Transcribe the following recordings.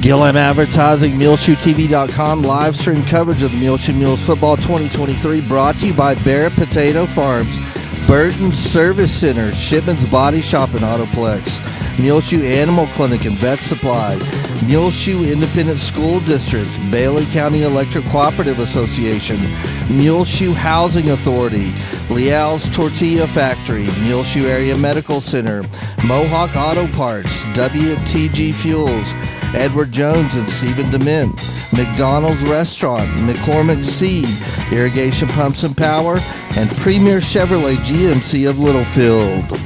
Gillam Advertising, MuleshoeTV.com, live stream coverage of the Muleshoe Mules Football 2023 brought to you by Barrett Potato Farms, Burton Service Center, Shipman's Body Shop and Autoplex, Muleshoe Animal Clinic and Vet Supply, Muleshoe Independent School District, Bailey County Electric Cooperative Association, Muleshoe Housing Authority, Leal's Tortilla Factory, Muleshoe Area Medical Center, Mohawk Auto Parts, WTG Fuels, Edward Jones and Stephen Dement, McDonald's Restaurant, McCormick Seed, Irrigation Pumps and Power, and Premier Chevrolet GMC of Littlefield.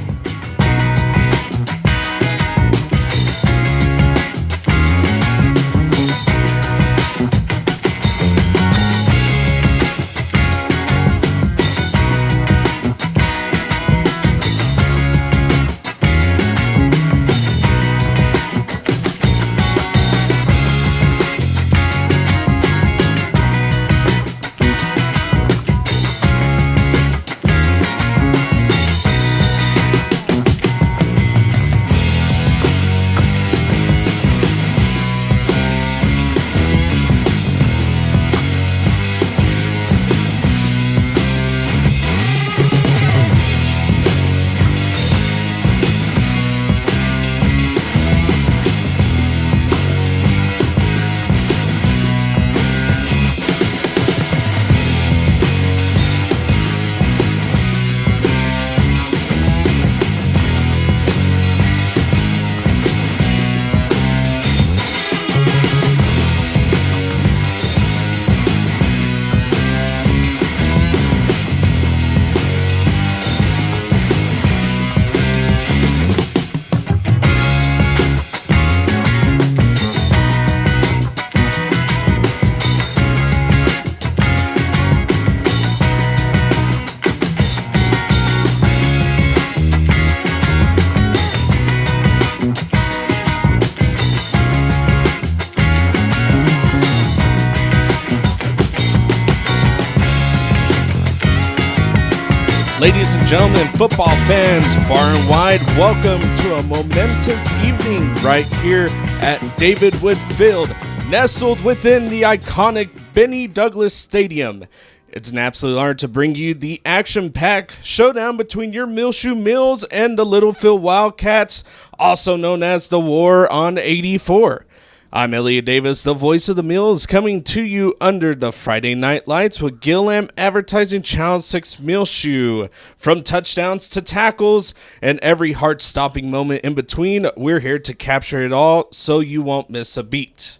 Ladies and gentlemen, football fans far and wide, welcome to a momentous evening right here at David Wood Field, nestled within the iconic Benny Douglas Stadium. It's an absolute honor to bring you the action-packed showdown between your Muleshoe Mules and the Littlefield Wildcats, also known as the War on 84. I'm Elliott Davis, the voice of the Mules, coming to you under the Friday Night Lights with Gillam Advertising Channel 6 Muleshoe. From touchdowns to tackles and every heart-stopping moment in between, we're here to capture it all so you won't miss a beat.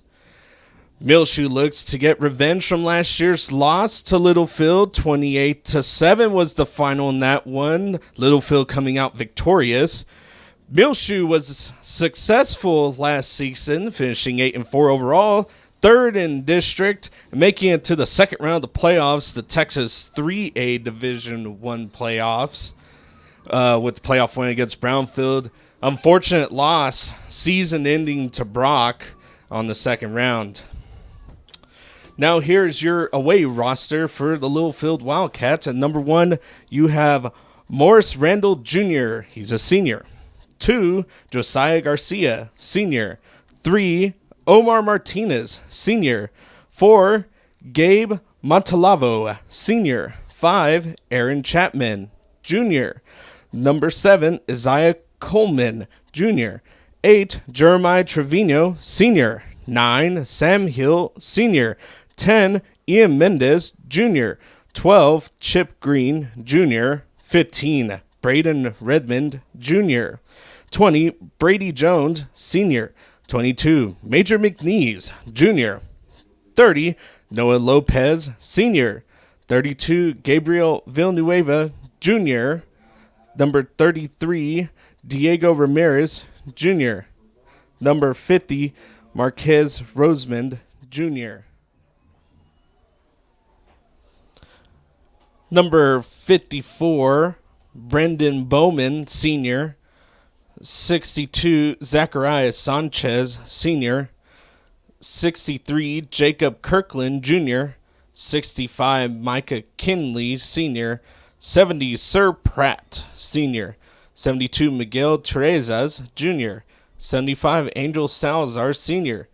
Muleshoe looks to get revenge from last year's loss to Littlefield. 28-7 was the final in that one, Littlefield coming out victorious. Muleshoe was successful last season, finishing 8-4 overall, third in district, and making it to the second round of the playoffs, the Texas 3A Division I playoffs, with the playoff win against Brownfield. Unfortunate loss, season ending to Brock on the second round. Now here's your away roster for the Littlefield Wildcats. At number 1, you have Morris Randall Jr., he's a senior. 2, Josiah Garcia, senior. 3, Omar Martinez, senior. 4, Gabe Montalavo, senior. 5, Aaron Chapman, junior. Number 7, Isaiah Coleman, junior. 8, Jeremiah Trevino, senior. 9, Sam Hill, senior. 10, Ian Mendez, junior. 12, Chip Green, junior. 15, Braden Redmond, junior. 20, Brady Jones, senior. 22, Major McNeese, junior. 30, Noah Lopez, senior. 32, Gabriel Villanueva, junior. Number 33, Diego Ramirez, junior. Number 50, Marquez Rosemond, junior. Number 54, Brendan Bowman, senior. 62, Zacharias Sanchez, senior. 63, Jacob Kirkland, junior. 65, Micah Kinley, senior. 70, Sir Pratt, senior. 72, Miguel Terezas, junior. 75, Angel Salazar, senior.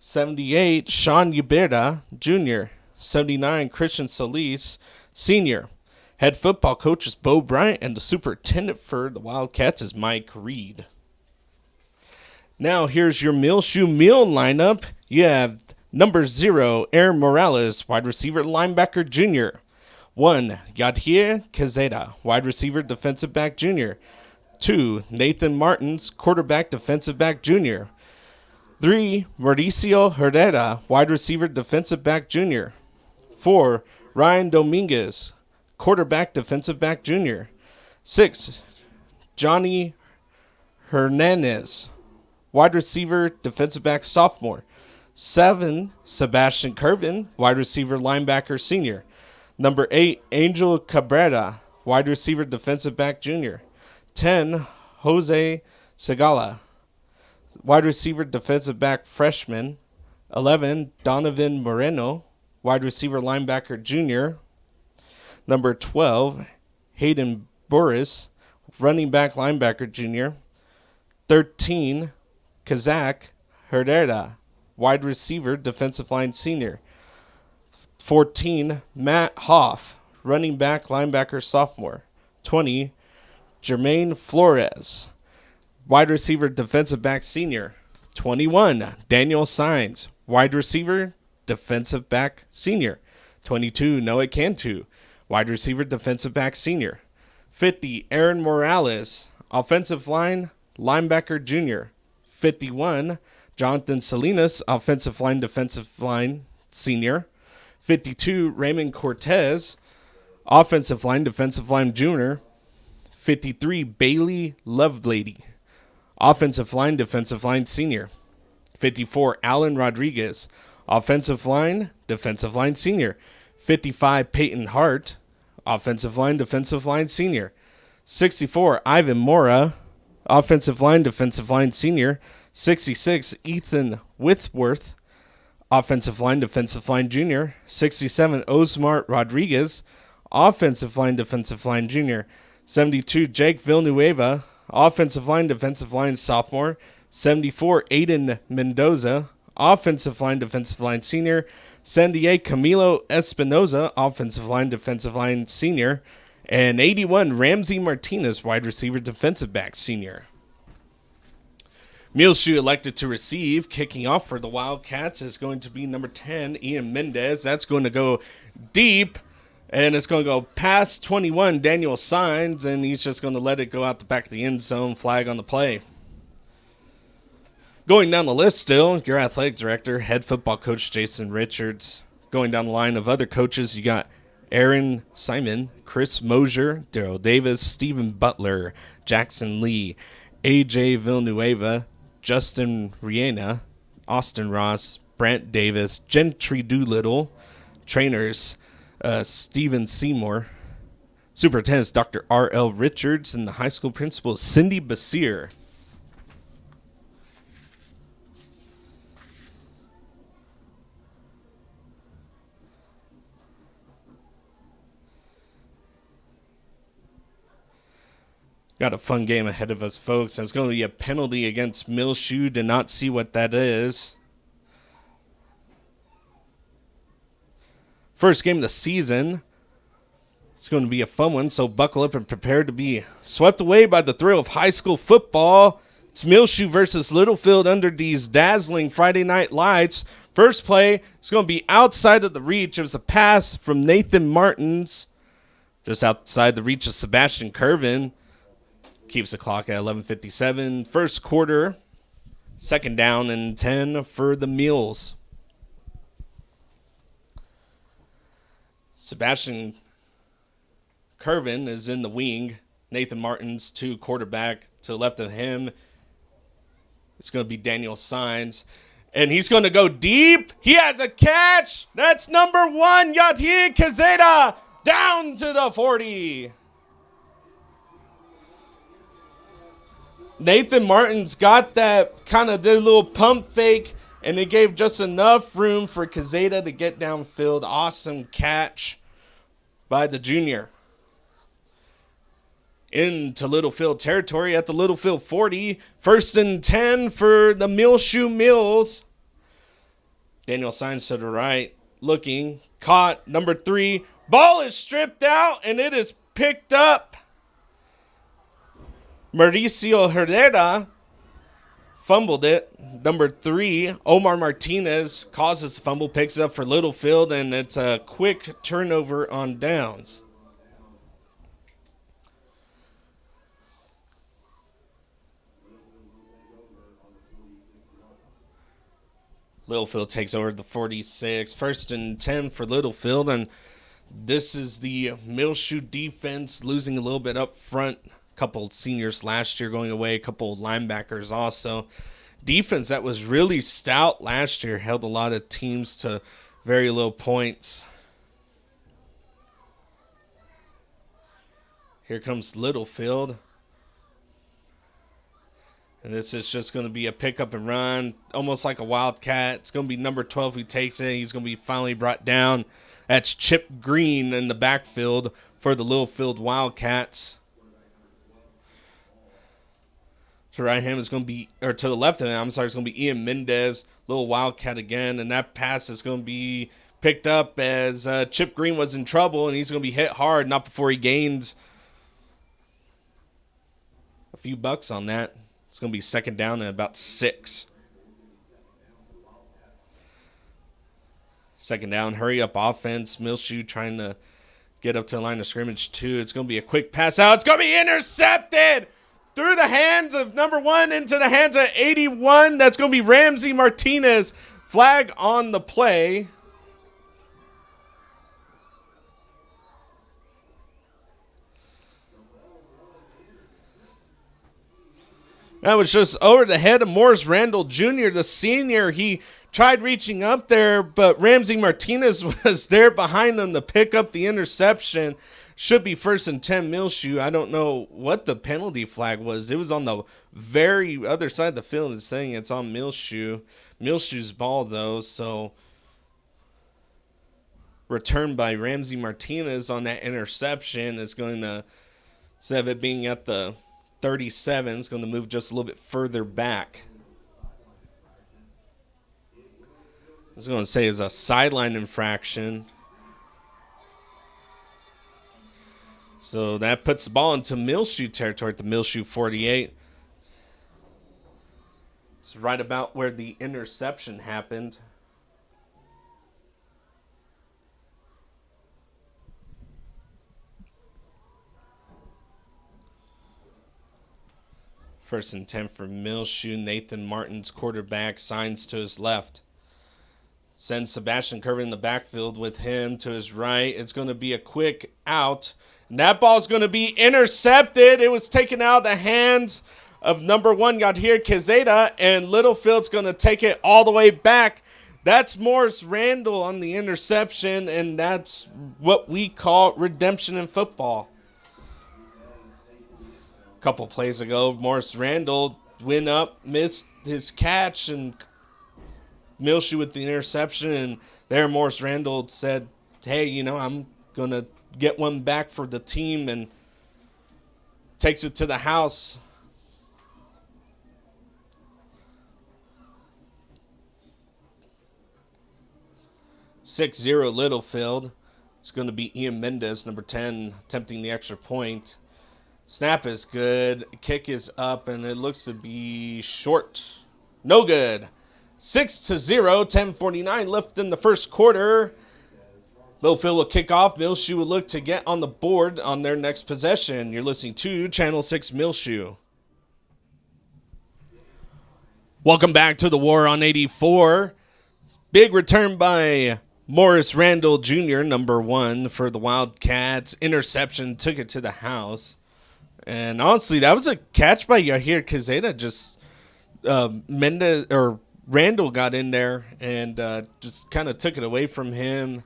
78, Sean Ubera, Jr. 79, Christian Solis, Sr. Head football coach is Bo Bryant, and the superintendent for the Wildcats is Mike Reed. Now here's your Muleshoe Mule lineup. You have number 0, Aaron Morales, wide receiver, linebacker, Jr. 1, Yadhir Quezada, wide receiver, defensive back, Jr. 2, Nathan Martins, quarterback, defensive back, Jr. 3, Mauricio Herrera, wide receiver, defensive back, Jr. 4, Ryan Dominguez, quarterback, defensive back, Jr. 6, Johnny Hernandez, wide receiver, defensive back, sophomore. 7, Sebastian Curvin, wide receiver, linebacker, senior. Number 8, Angel Cabrera, wide receiver, defensive back, junior. 10, Jose Segala, wide receiver, defensive back, freshman. 11, Donovan Moreno, wide receiver, linebacker, junior. Number 12, Hayden Boris, running back, linebacker, junior. 13, Kazak Herrera, wide receiver, defensive line, senior. 14, Matt Hoff, running back, linebacker, sophomore. 20, Jermaine Flores, wide receiver, defensive back, senior. 21, Daniel Saenz, wide receiver, defensive back, senior. 22, Noah Cantu, wide receiver, defensive back, senior. 50, Aaron Morales, offensive line, linebacker, junior. 51, Jonathan Salinas, offensive line, defensive line, senior. 52, Raymond Cortez, offensive line, defensive line, junior. 53, Bailey Lovelady, offensive line, defensive line, senior. 54, Alan Rodriguez, offensive line, defensive line, senior. 55, Peyton Hart, offensive line, defensive line, senior. 64, Ivan Mora, offensive line, defensive line, senior. 66, Ethan Whitworth, offensive line, defensive line, junior. 67, Osmar Rodriguez, offensive line, defensive line, junior. 72, Jake Villanueva, offensive line, defensive line, sophomore. 74, Aiden Mendoza, offensive line, defensive line, senior. 78, Camilo Espinoza, offensive line, defensive line, senior. And 81, Ramsey Martinez, wide receiver, defensive back, senior. Muleshoe elected to receive. Kicking off for the Wildcats is going to be number 10, Ian Mendez. That's going to go deep, and it's going to go past 21, Daniel Saenz, and he's just going to let it go out the back of the end zone. Flag on the play. Going down the list still, your athletic director, head football coach Jason Richards. Going down the line of other coaches, you got Aaron Simon, Chris Mosier, Daryl Davis, Stephen Butler, Jackson Lee, AJ Villanueva, Justin Riena, Austin Ross, Brent Davis, Gentry Doolittle, trainers Stephen Seymour, superintendents Dr. R.L. Richards, and the high school principal Cindy Basir. Got a fun game ahead of us, folks. And it's going to be a penalty against Muleshoe. Did not see what that is. First game of the season. It's going to be a fun one, so buckle up and prepare to be swept away by the thrill of high school football. It's Muleshoe versus Littlefield under these dazzling Friday night lights. First play is going to be outside of the reach. It was a pass from Nathan Martins, just outside the reach of Sebastian Curvin. Keeps the clock at 11:57. First quarter, second down and 10 for the Mules. Sebastian Curvin is in the wing. Nathan Martins to quarterback. To the left of him, it's going to be Daniel Saenz. And he's going to go deep. He has a catch. That's number 1, Yadhir Quezada, down to the 40. Nathan Martins got that, kind of did a little pump fake, and it gave just enough room for Quezada to get downfield. Awesome catch by the junior. Into Littlefield territory at the Littlefield 40. First and 10 for the Muleshoe Mules. Daniel signs to the right. Looking. Caught. Number 3. Ball is stripped out, and it is picked up. Mauricio Herrera fumbled it. Number 3, Omar Martinez causes the fumble, picks it up for Littlefield, and it's a quick turnover on downs. Littlefield takes over the 46. 1st and 10 for Littlefield, and this is the Muleshoe defense losing a little bit up front. A couple seniors last year going away, a couple linebackers also. Defense that was really stout last year, held a lot of teams to very low points. Here comes Littlefield. And this is just going to be a pick up and run, almost like a Wildcat. It's going to be number 12 who takes it. He's going to be finally brought down. That's Chip Green in the backfield for the Littlefield Wildcats. To right hand is going to be, or to the left of him, I'm sorry, it's going to be Ian Mendez, little Wildcat again. And that pass is going to be picked up as Chip Green was in trouble, and he's going to be hit hard, not before he gains a few bucks on that. It's going to be 2nd down and about 6. 2nd down, hurry up offense. Muleshoe trying to get up to the line of scrimmage too. It's going to be a quick pass out. It's going to be intercepted through the hands of number 1 into the hands of 81. That's going to be Ramsey Martinez. Flag on the play. That was just over the head of Morris Randall Jr., the senior. He tried reaching up there, but Ramsey Martinez was there behind him to pick up the interception. Should be 1st and 10 Muleshoe. I don't know what the penalty flag was. It was on the very other side of the field. It's saying it's on Muleshoe. Muleshoe's ball, though, so returned by Ramsey Martinez on that interception is going to, instead of it being at the 37, is going to move just a little bit further back. I was going to say it's a sideline infraction. So that puts the ball into Muleshoe territory at the Muleshoe 48. It's right about where the interception happened. First and 10 for Muleshoe. Nathan Martin's quarterback signs to his left. Sends Sebastian Curry in the backfield with him to his right. It's going to be a quick out. And that ball is going to be intercepted. It was taken out of the hands of number 1, Yadhir Quezada, and Littlefield's going to take it all the way back. That's Morris Randall on the interception, and that's what we call redemption in football. A couple plays ago, Morris Randall went up, missed his catch, and Muleshoe with the interception, and there Morris Randall said, hey, I'm going to get one back for the team, and takes it to the house. (6-0) Littlefield. It's going to be Ian Mendez, number 10, attempting the extra point. Snap is good. Kick is up, and it looks to be short. No good. 6-0, 10:49 left in the first quarter. Littlefield will kick off. Muleshoe will look to get on the board on their next possession. You're listening to Channel 6 Muleshoe. Welcome back to the War on 84. Big return by Morris Randall Jr., number 1 for the Wildcats. Interception, took it to the house. And honestly, that was a catch by Yahir Quezada. Just Mendez or Randall got in there and just kind of took it away from him.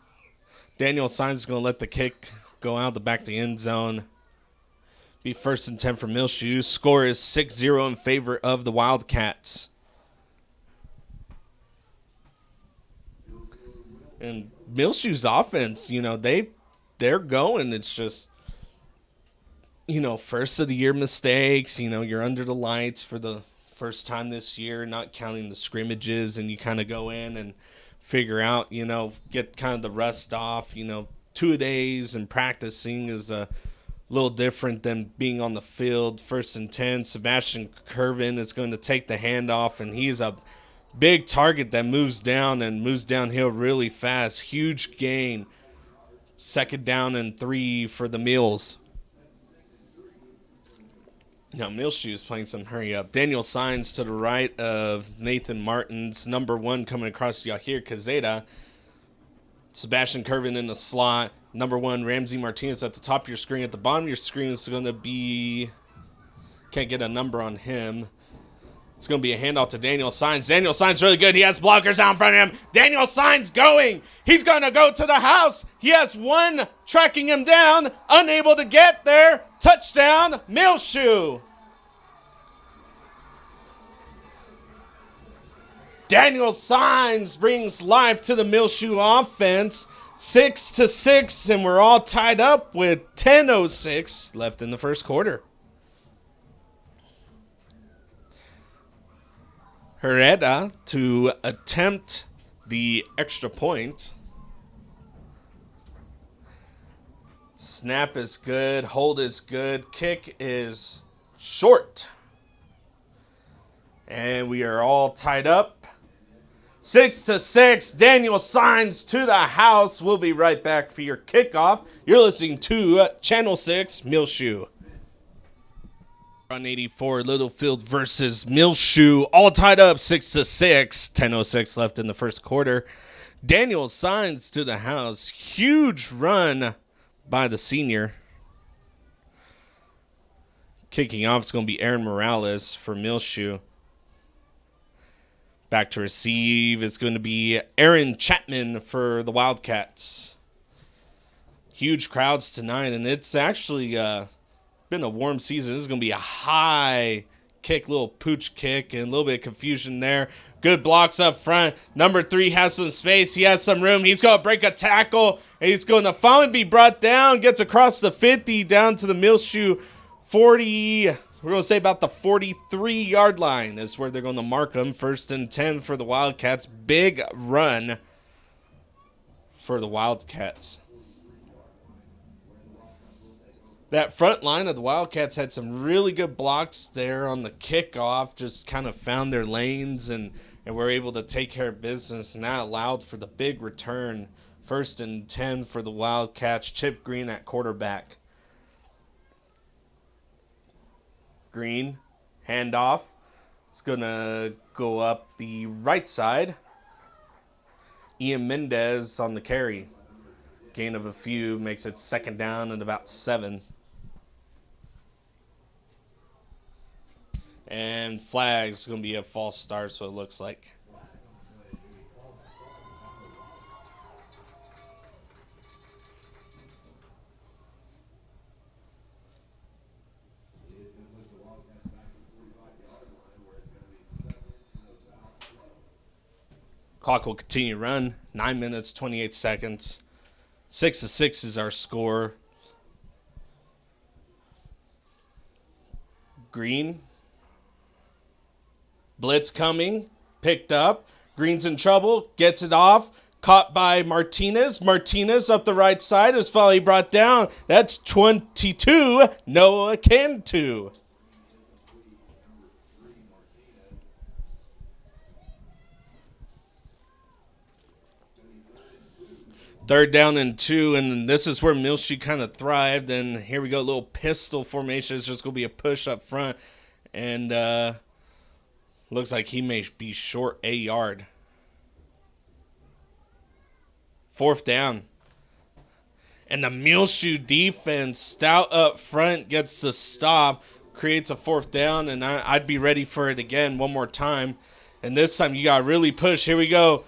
Daniel Sainz is going to let the kick go out the back of the end zone. Be 1st and 10 for Muleshoe. Score is 6-0 in favor of the Wildcats. And Muleshoe's offense, they're going. It's just, first of the year mistakes. You're under the lights for the first time this year, not counting the scrimmages, and you kind of go in and figure out, get kind of the rust off. 2 days and practicing is a little different than being on the field. 1st and 10, Sebastian Curvin is going to take the handoff, and he's a big target that moves down and moves downhill really fast. Huge gain. 2nd down and 3 for the Mules. Now, Muleshoe is playing some hurry up. Daniel Signs to the right of Nathan Martins. Number 1 coming across Yahir Kazeda. Sebastian Curvin in the slot. Number 1, Ramsey Martinez at the top of your screen. At the bottom of your screen is going to be... Can't get a number on him. It's going to be a handoff to Daniel Signs. Daniel Signs really good. He has blockers out in front of him. Daniel Signs going. He's going to go to the house. He has 1 tracking him down. Unable to get there. Touchdown, Muleshoe. Daniel Signs brings life to the Muleshoe offense. 6-6, and we're all tied up with 10:06 left in the first quarter. Herrera to attempt the extra point. Snap is good. Hold is good. Kick is short. And we are all tied up. 6-6. Daniel Signs to the house. We'll be right back for your kickoff. You're listening to Channel 6 Muleshoe. Run 84, Littlefield versus Muleshoe. All tied up 6-6. 10:06 left in the first quarter. Daniel Signs to the house. Huge run by the senior. Kicking off is going to be Aaron Morales for Muleshoe. Back to receive is going to be Aaron Chapman for the Wildcats. Huge crowds tonight, and it's actually been a warm season. This is going to be a high kick, little pooch kick, and a little bit of confusion there. Good blocks up front. Number 3 has some space. He has some room. He's going to break a tackle, and he's going to finally be brought down. Gets across the 50 down to the Muleshoe 40. We're going to say about the 43-yard line is where they're going to mark them. 1st and 10 for the Wildcats. Big run for the Wildcats. That front line of the Wildcats had some really good blocks there on the kickoff. Just kind of found their lanes and were able to take care of business. And that allowed for the big return. 1st and 10 for the Wildcats. Chip Green at quarterback. Green, handoff. It's going to go up the right side. Ian Mendez on the carry. Gain of a few makes it 2nd down and about 7. And flags going to be a false start, so it looks like. Clock will continue to run. 9 minutes, 28 seconds. 6-6 is our score. Green. Blitz coming. Picked up. Green's in trouble. Gets it off. Caught by Martinez. Martinez up the right side is finally brought down. That's 22. Noah Cantu. Third down and 2, and this is where Muleshoe kind of thrived. And here we go, a little pistol formation. It's just going to be a push up front. And looks like he may be short a yard. 4th down. And the Muleshoe defense, stout up front, gets the stop, creates a 4th down, and I'd be ready for it again one more time. And this time you got to really push. Here we go.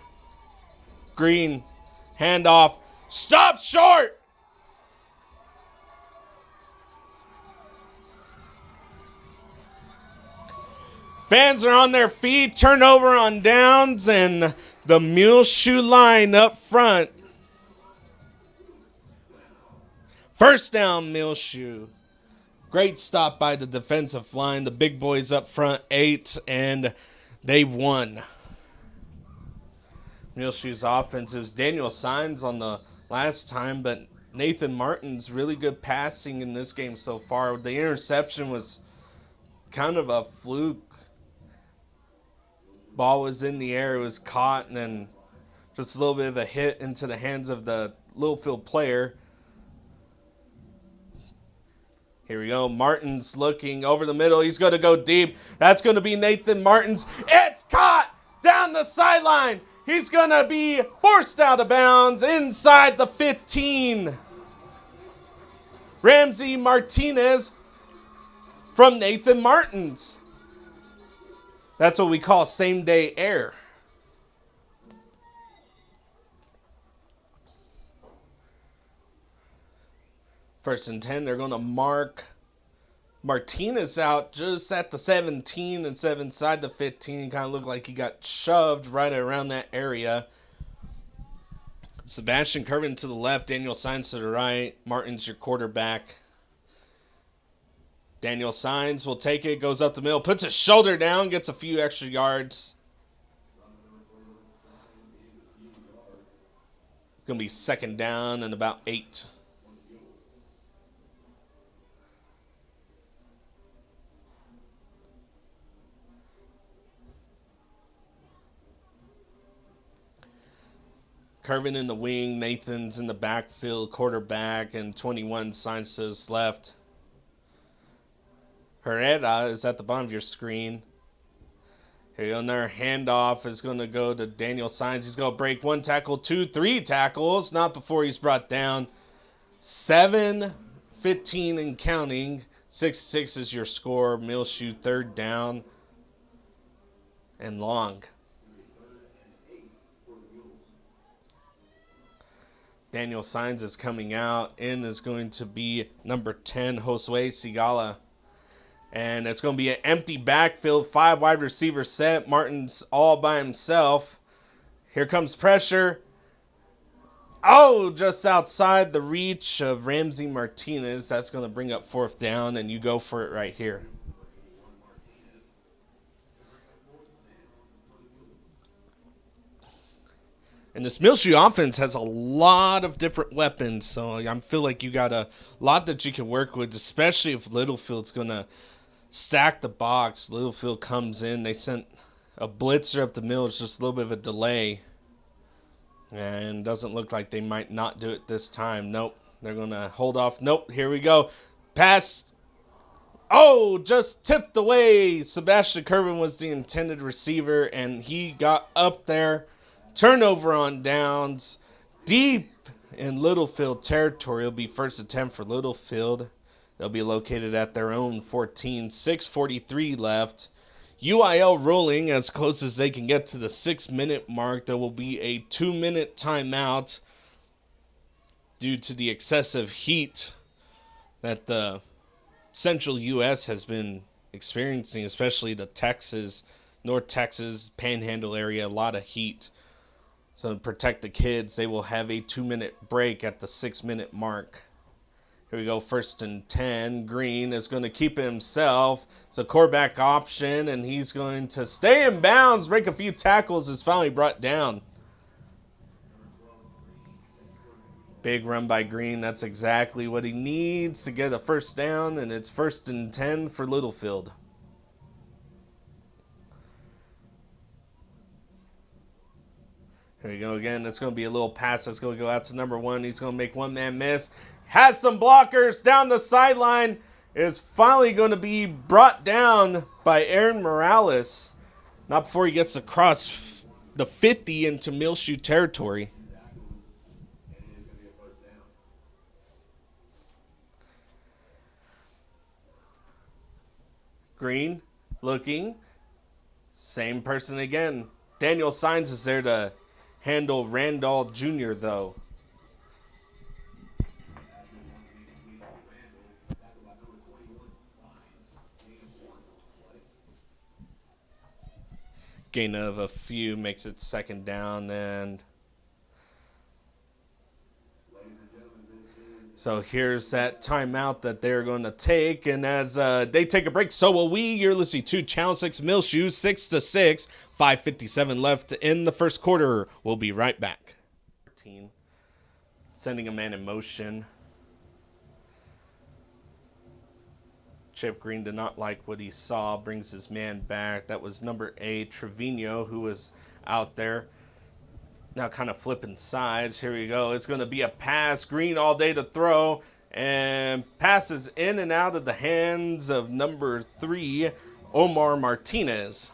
Green. Handoff. Stop short. Fans are on their feet. Turnover on downs. And the Muleshoe line up front. 1st down, Muleshoe. Great stop by the defensive line. The big boys up front, 8. And they've won. Muleshoe's offense. It was Daniel Signs on the last time, but Nathan Martin's really good passing in this game so far. The interception was kind of a fluke. Ball was in the air, it was caught, and then just a little bit of a hit into the hands of the Littlefield player. Here we go. Martin's looking over the middle. He's going to go deep. That's going to be Nathan Martin's. It's caught down the sideline. He's going to be forced out of bounds inside the 15. Ramsey Martinez from Nathan Martin's. That's what we call same-day air. First and 10, they're going to mark Martinez out just at the 17 instead of inside the 15. Kind of looked like he got shoved right around that area. Sebastian Curvin to the left, Daniel Signs to the right. Martin's your quarterback. Daniel Signs will take it, goes up the middle, puts his shoulder down, gets a few extra yards. It's going to be second down and about 8. Curvin in the wing, Nathan's in the backfield, quarterback, and 21 Signs to his left. Herrera is at the bottom of your screen. Here you go, another handoff is going to go to Daniel Signs. He's going to break 1 tackle, 2, 3 tackles, not before he's brought down. 7, 15 and counting. 6-6 is your score. Muleshoe third down and long. Daniel Signs is coming out. In is going to be number 10, Josue Sigala. And it's going to be an empty backfield, 5 wide receiver set. Martin's all by himself. Here comes pressure. Oh, just outside the reach of Ramsey Martinez. That's going to bring up 4th down, and you go for it right here. And this Muleshoe offense has a lot of different weapons, so I feel like you got a lot that you can work with, especially if Littlefield's going to stack the box. Littlefield comes in. They sent a blitzer up the middle. It's just a little bit of a delay. And doesn't look like they might not do it this time. Nope. They're going to hold off. Nope. Here we go. Pass. Oh, just tipped away. Sebastian Curvin was the intended receiver, and he got up there. Turnover on downs. Deep in Littlefield territory. It'll be first attempt for Littlefield. They'll be located at their own 14. 6:43 left. UIL rolling as close as they can get to the 6-minute mark. There will be a 2-minute timeout due to the excessive heat that the central U.S. has been experiencing, especially the Texas, North Texas, Panhandle area, a lot of heat. So to protect the kids, they will have a 2-minute break at the 6-minute mark. Here we go, 1st and 10. Green is going to keep it himself. It's a quarterback option, and he's going to stay in bounds, break a few tackles, is finally brought down. Big run by Green. That's exactly what he needs to get a first down, and it's 1st and 10 for Littlefield. Here we go again. It's going to be a little pass that's going to go out to number 1. He's going to make one man miss. Has some blockers down the sideline. Is finally going to be brought down by Aaron Morales. Not before he gets across the 50 into Muleshoe territory. Green looking. Same person again. Daniel Signs is there to handle Randall Jr. though. Gain of a few makes it 2nd down, and So here's that timeout that they're going to take, and as they take a break, so will we. You're listening to Channel 6 Muleshoe, 6-6, 5:57 left in the first quarter. We'll be right back. Sending a man in motion. Chip Green did not like what he saw, brings his man back. That was number 8, Trevino, who was out there. Now kind of flipping sides. Here we go. It's going to be a pass. Green all day to throw. And passes in and out of the hands of number 3, Omar Martinez.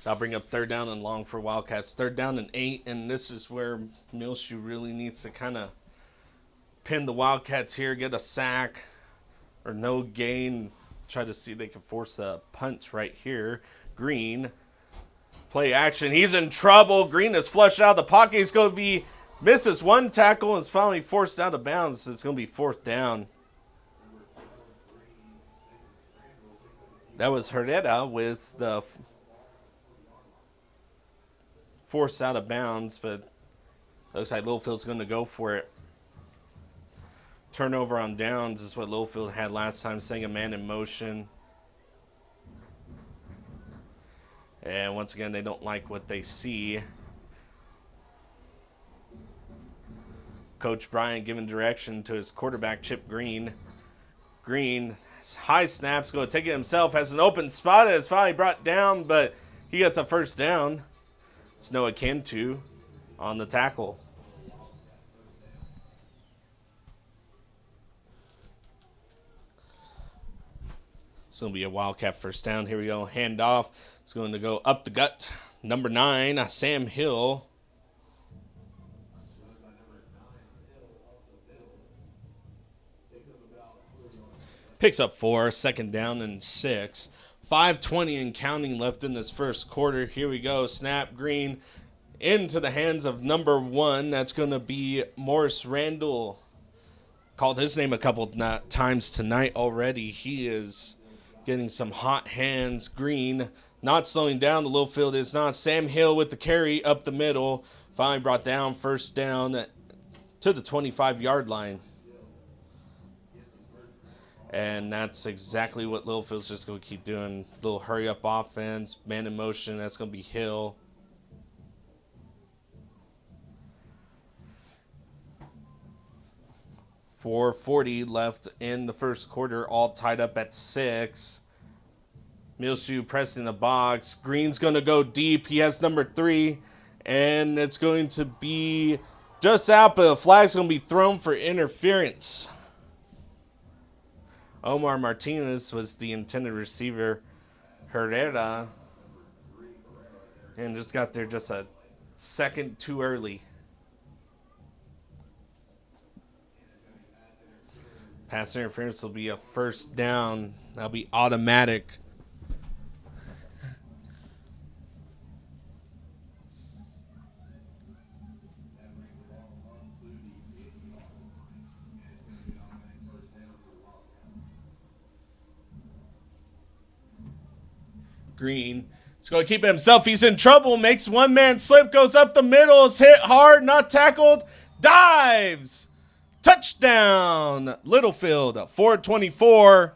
That'll bring up 3rd down and long for Wildcats. 3rd down and 8. And this is where Muleshoe really needs to kind of pin the Wildcats here. Get a sack or no gain. Try to see if they can force a punt right here. Green, play action. He's in trouble. Green is flushed out of the pocket. He's going to be, misses one tackle and is finally forced out of bounds. It's going to be 4th down. That was Herrera with the force out of bounds, but looks like Littlefield's going to go for it. Turnover on downs is what Littlefield had last time, setting a man in motion. And once again, they don't like what they see. Coach Bryant giving direction to his quarterback, Chip Green. Green, high snaps, going to take it himself, has an open spot, and it's finally brought down, but he gets a 1st down. It's Noah Cantu on the tackle. It's going to be a Wildcat 1st down. Here we go. Handoff. It's going to go up the gut. Number 9, Sam Hill. Picks up 4. 2nd down and 6. 5:20 and counting left in this first quarter. Here we go. Snap. Green into the hands of number 1. That's going to be Morris Randall. Called his name a couple times tonight already. He is getting some hot hands. Green not slowing down. The Littlefield is not. Sam Hill with the carry up the middle. Finally brought down 1st down to the 25-yard line. And that's exactly what Littlefield's just going to keep doing. Little hurry-up offense, man in motion. That's going to be Hill. .440 left in the first quarter, all tied up at 6. Muleshoe pressing the box. Green's going to go deep. He has number 3, and it's going to be just out, but the flag's going to be thrown for interference. Omar Martinez was the intended receiver. Herrera, and just got there just a second too early. Pass interference will be a 1st down. That'll be automatic. Green. He's going to keep it himself. He's in trouble. Makes one man slip. Goes up the middle. Is hit hard. Not tackled. Dives. Touchdown. Littlefield. 4:24.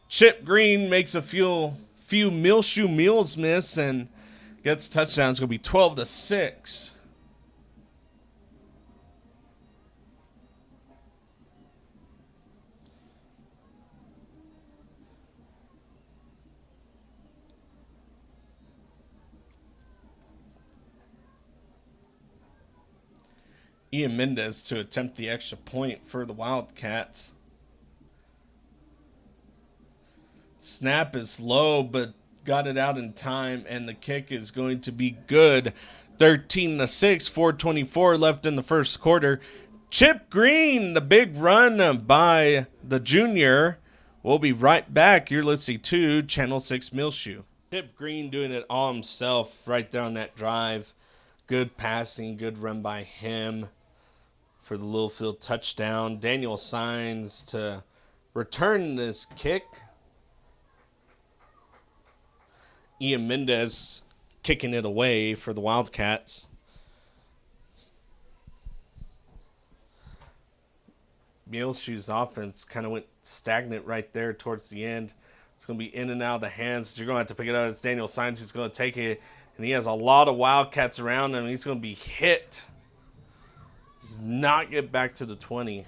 Chip Green makes a few Muleshoe Mules miss and gets touchdowns. It's going to be 12-6. Ian Mendez to attempt the extra point for the Wildcats. Snap is low, but got it out in time, and the kick is going to be good. 13-6, 4:24 left in the first quarter. Chip Green, the big run by the junior. We'll be right back. You're listening to Channel 6 Muleshoe. Chip Green doing it all himself right there on that drive. Good passing, good run by him for the Littlefield touchdown. Daniel signs to return this kick. Ian Mendez kicking it away for the Wildcats. Muleshoe's offense kind of went stagnant right there towards the end. It's going to be in and out of the hands. You're going to have to pick it up. It's Daniel Sines who's going to take it, and he has a lot of Wildcats around him. He's going to be hit. Does not get back to the 20.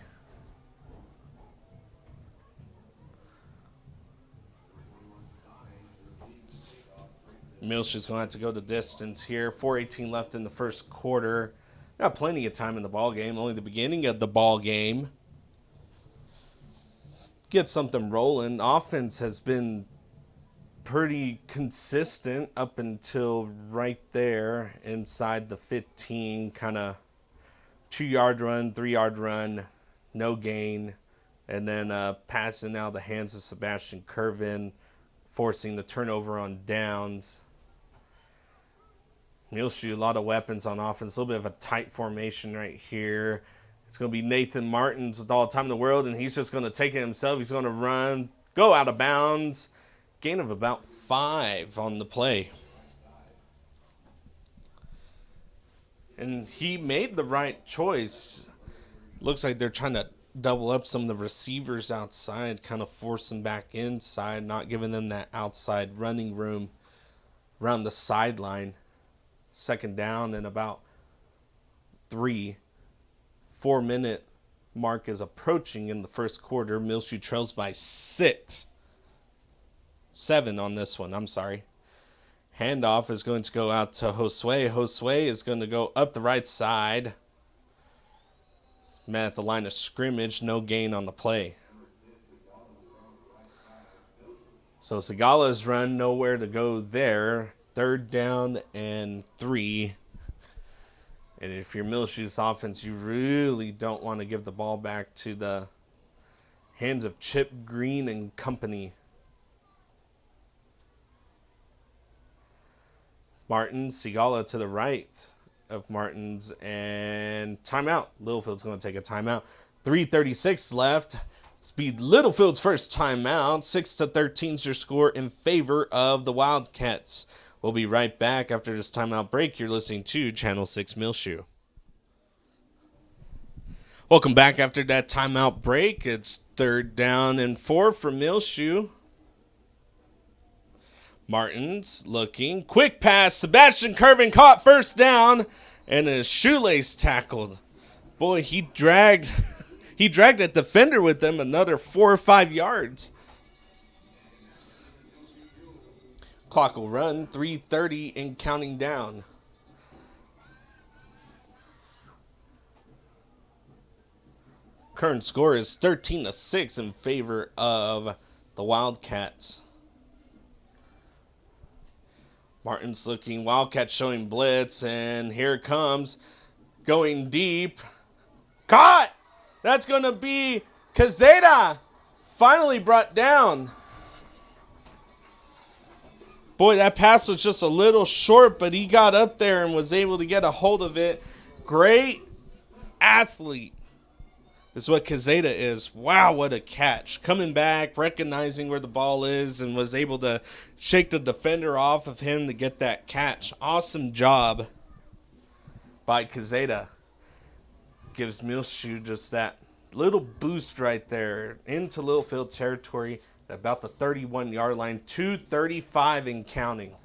Muleshoe's going to have to go the distance here. 4:18 left in the first quarter. Got plenty of time in the ball game. Only the beginning of the ball game. Get something rolling. Offense has been pretty consistent up until right there inside the 15. Kind of 2-yard run, 3-yard run, no gain. And then passing out of the hands of Sebastian Curvin, forcing the turnover on downs. Muleshoe, a lot of weapons on offense. A little bit of a tight formation right here. It's going to be Nathan Martins with all the time in the world, and he's just going to take it himself. He's going to run, go out of bounds. Gain of about 5 on the play. And he made the right choice. Looks like they're trying to double up some of the receivers outside, kind of force them back inside, not giving them that outside running room around the sideline. Second down and about 3. 4-minute mark is approaching in the first quarter. Muleshoe trails by 7 on this one. I'm sorry. Handoff is going to go out to Josue. Josue is going to go up the right side. It's met at the line of scrimmage. No gain on the play. So Sigala's run, nowhere to go there. 3rd down and 3. And if you're Muleshoe's offense, you really don't want to give the ball back to the hands of Chip Green and company. Martins, Sigala to the right of Martins, and timeout. Littlefield's going to take a timeout. 3:36 left. It's be Littlefield's first timeout. 6-13 is your score in favor of the Wildcats. We'll be right back after this timeout break. You're listening to Channel 6 Muleshoe. Welcome back after that timeout break. It's 3rd down and 4 for Muleshoe. Martins looking. Quick pass. Sebastian Curvin caught first down and a shoelace tackled. Boy, he dragged that defender with him another 4 or 5 yards. Clock will run, 3:30 and counting down. Current score is 13-6 in favor of the Wildcats. Martin's looking, Wildcats showing blitz, and here it comes. Going deep. Caught! That's going to be Cazeta. Finally brought down. Boy, that pass was just a little short, but he got up there and was able to get a hold of it. Great athlete is what Cazeta is. Wow, what a catch. Coming back, recognizing where the ball is, and was able to shake the defender off of him to get that catch. Awesome job by Cazeta. Gives Muleshoe just that little boost right there into Littlefield territory. About the 31-yard line, 2:35 and counting.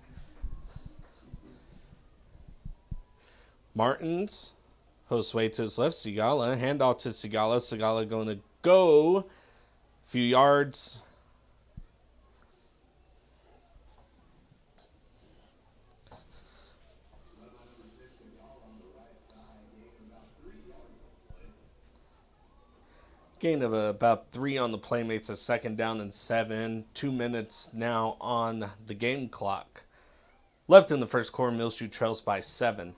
Martins, Josue to his left, Sigala, handoff to Sigala. Sigala going to go a few yards. Gain of about 3 on the play makes a 2nd down and 7. 2 minutes now on the game clock. Left in the first quarter, Muleshoe trails by 7.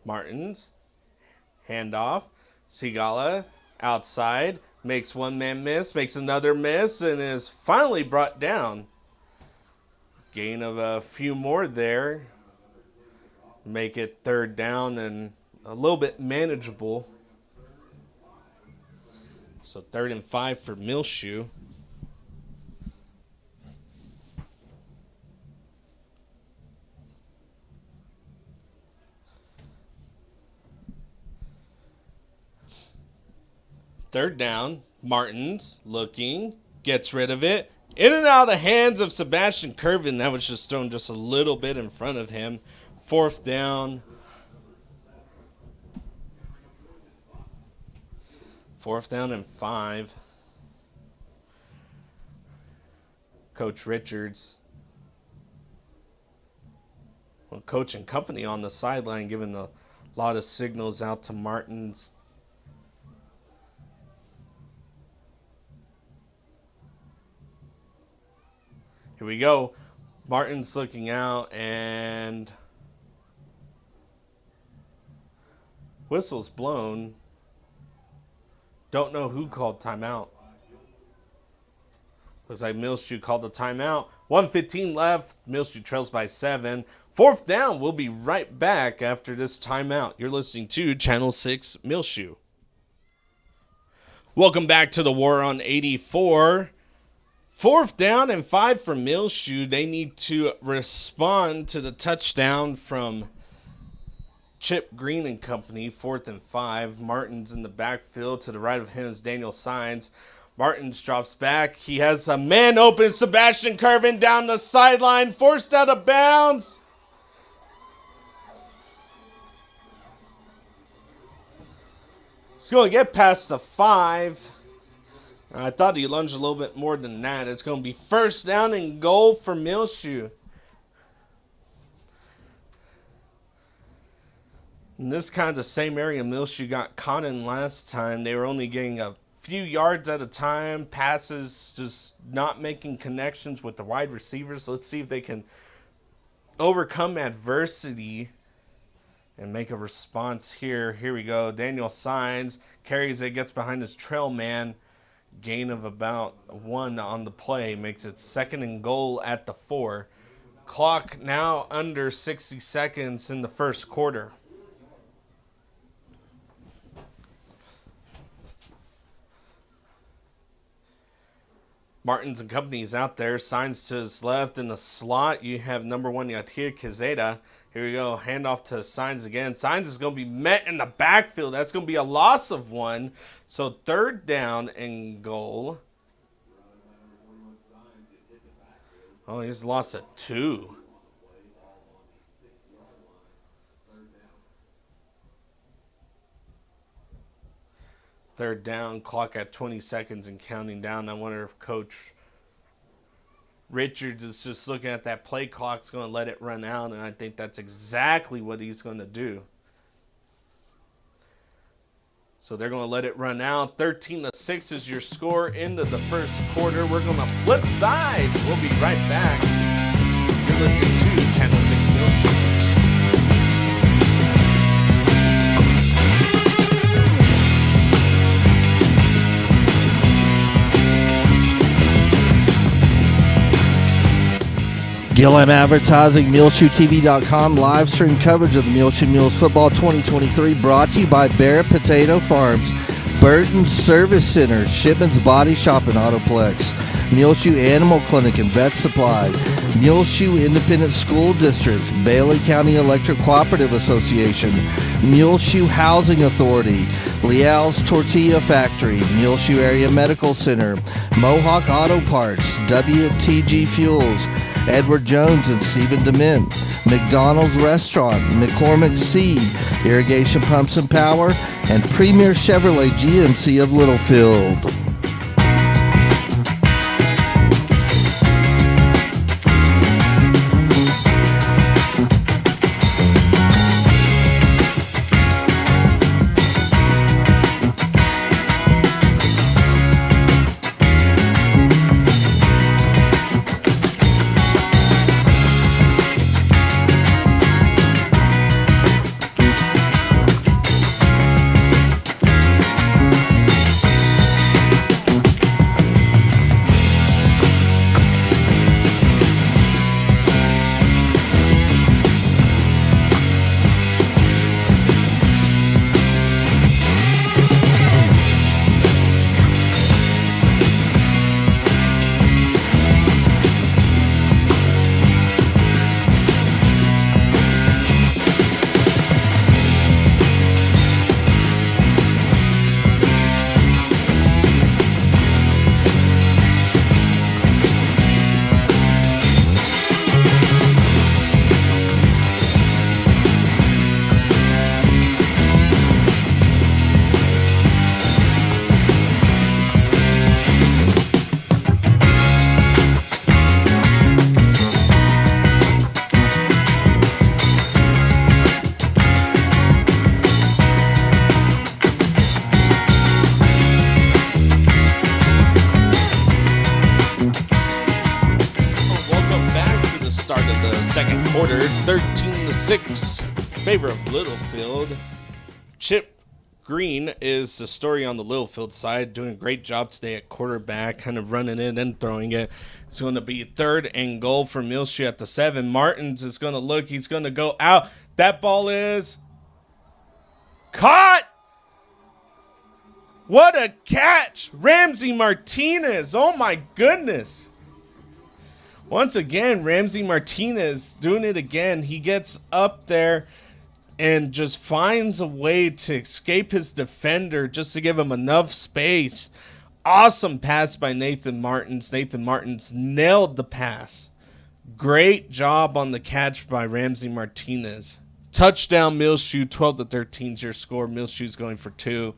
Martins, handoff. Sigala outside, makes one man miss, makes another miss, and is finally brought down. Gain of a few more there. Make it 3rd down and a little bit manageable. So 3rd and 5 for Muleshoe. Third down, Martins looking, gets rid of it. In and out of the hands of Sebastian Curvin. That was just thrown just a little bit in front of him. 4th down. 4th down and 5. Coach Richards. Well, coach and company on the sideline giving a lot of signals out to Martins. Here we go. Martin's looking out, and whistle's blown. Don't know who called timeout. Looks like Muleshoe called the timeout. 1:15 left. Muleshoe trails by 7. 4th down. We'll be right back after this timeout. You're listening to Channel 6 Muleshoe. Welcome back to the War on 84. 4th down and 5 for Muleshoe. They need to respond to the touchdown from Chip Green and company. 4th and 5. Martin's in the backfield. To the right of him is Daniel Signs. Martins drops back. He has a man open. Sebastian Curvin down the sideline. Forced out of bounds. He's going to get past the 5. I thought he lunged a little bit more than that. It's going to be 1st down and goal for Muleshoe. And this is kind of the same area Muleshoe got caught in last time. They were only getting a few yards at a time. Passes just not making connections with the wide receivers. Let's see if they can overcome adversity and make a response here. Here we go. Daniel Signs carries it, gets behind his trail man. Gain of about 1 on the play. Makes it 2nd and goal at the 4. Clock now under 60 seconds in the first quarter. Martins and company is out there. Signs to his left in the slot. You have number 1 Yatir Quezada. Here we go. Handoff to Signs again. Signs is going to be met in the backfield. That's going to be a loss of 1. So 3rd down and goal. Oh, he's lost at 2. Third down, clock at 20 seconds and counting down. I wonder if Coach Richards is just looking at that play clock, is going to let it run out, and I think that's exactly what he's going to do. So they're going to let it run out. 13-6 is your score into the first quarter. We're going to flip sides. We'll be right back. You're listening to Channel 6 Muleshoe. Gillam Advertising, MuleshoeTV.com, live stream coverage of the Muleshoe Mules Football 2023 brought to you by Barrett Potato Farms, Burton Service Center, Shipman's Body Shop and Autoplex, Muleshoe Animal Clinic and Vet Supply, Muleshoe Independent School District, Bailey County Electric Cooperative Association, Muleshoe Housing Authority, Leal's Tortilla Factory, Muleshoe Area Medical Center, Mohawk Auto Parts, WTG Fuels, Edward Jones and Stephen Dement, McDonald's Restaurant, McCormick Seed, Irrigation Pumps and Power, and Premier Chevrolet GMC of Littlefield. quarter, 13-6, favor of Littlefield. Chip Green is the story on the Littlefield side, doing a great job today at quarterback, kind of running it and throwing it. It's going to be 3rd and goal for Muleshoe at the 7. Martins is going to look. He's going to go out. That ball is caught. What a catch. Ramsey Martinez. Oh, my goodness. Once again, Ramsey Martinez doing it again. He gets up there and just finds a way to escape his defender just to give him enough space. Awesome pass by Nathan Martins. Nathan Martins nailed the pass. Great job on the catch by Ramsey Martinez. Touchdown Muleshoe, 12-13 is your score. Muleshoe's going for 2.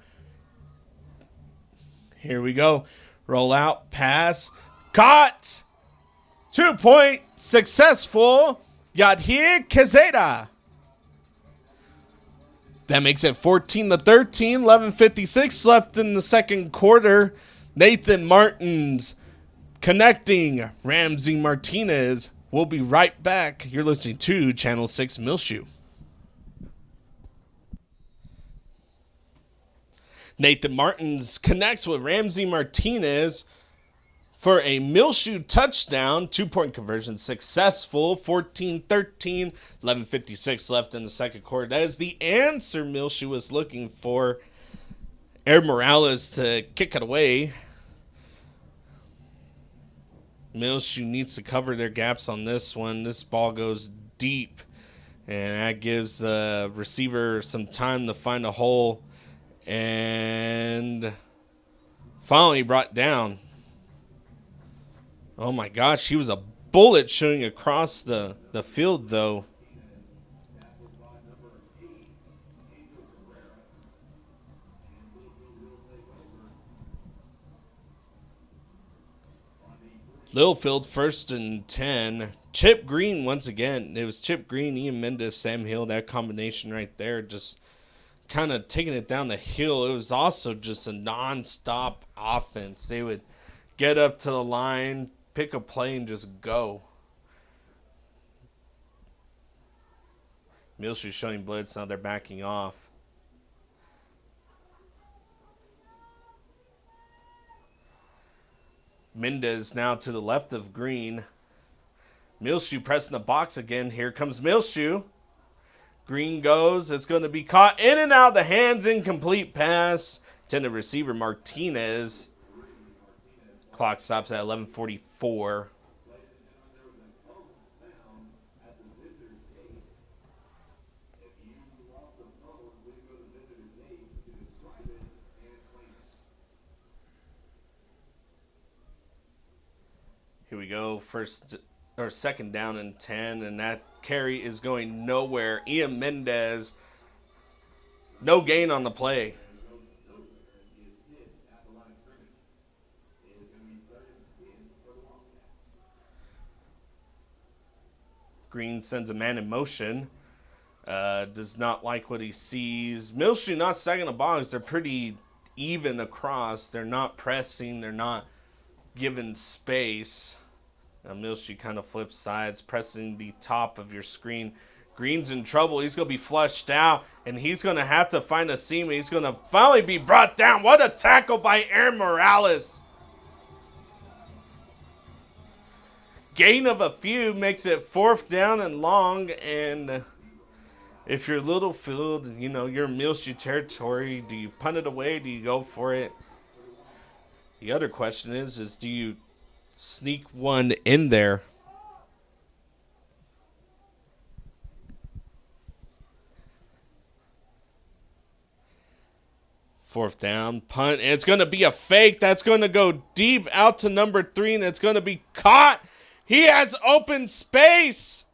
Here we go. Roll out, pass, caught. 2-point, successful. Yadhir Quezada. That makes it 14-13, 11:56 left in the second quarter. Nathan Martins connecting Ramsey Martinez. We'll be right back. You're listening to Channel 6 Muleshoe. Nathan Martins connects with Ramsey Martinez for a Muleshoe touchdown. 2-point conversion successful. 14-13. 11:56 left in the second quarter. That is the answer Muleshoe was looking for. Air Morales to kick it away. Muleshoe needs to cover their gaps on this one. This ball goes deep, and that gives the receiver some time to find a hole. And finally brought down. Oh my gosh, he was a bullet shooting across the field though. Littlefield 1st and 10. Chip Green once again. It was Chip Green, Ian Mendes, Sam Hill. That combination right there just kind of taking it down the hill. It was also just a non-stop offense. They would get up to the line, pick a play, and just go. Muleshoe showing blitz. Now they're backing off. Mendez now to the left of Green. Muleshoe pressing the box again. Here comes Muleshoe. Green goes. It's going to be caught in and out. The hands incomplete pass. Intended receiver Martinez. Clock stops at 11:44. Here we go. Second down and 10, and that carry is going nowhere. Ian Mendez, no gain on the play. Green sends a man in motion. Does not like what he sees. Muleshoe not second the box. They're pretty even across. They're not pressing. They're not giving space. Muleshoe kind of flips sides, pressing the top of your screen. Green's in trouble. He's going to be flushed out, and he's going to have to find a seam. He's going to finally be brought down. What a tackle by Air Morales. Gain of a few makes it 4th down and long, and if you're Littlefield, you're in Muleshoe territory. Do you punt it away? Do you go for it? The other question is do you sneak one in there? Fourth down, punt, and it's going to be a fake. That's going to go deep out to number 3, and it's going to be caught. He has open space.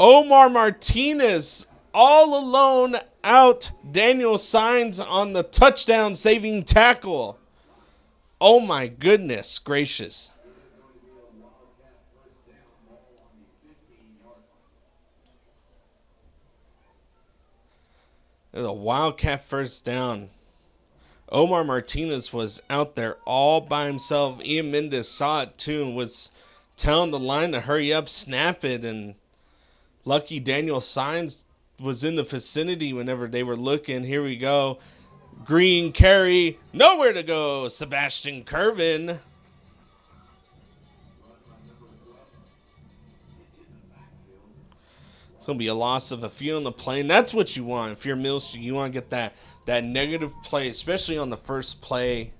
Omar Martinez all alone out. Daniel Signs on the touchdown saving tackle. Oh my goodness gracious. There's a Wildcat first down. Omar Martinez was out there all by himself. Ian Mendez saw it too and was telling the line to hurry up, snap it, and lucky Daniel Signs was in the vicinity whenever they were looking. Here we go. Green carry, nowhere to go. Sebastian Curvin. It's going to be a loss of a few on the play. And that's what you want. If you're Muleshoe, you want to get that negative play, especially on the first play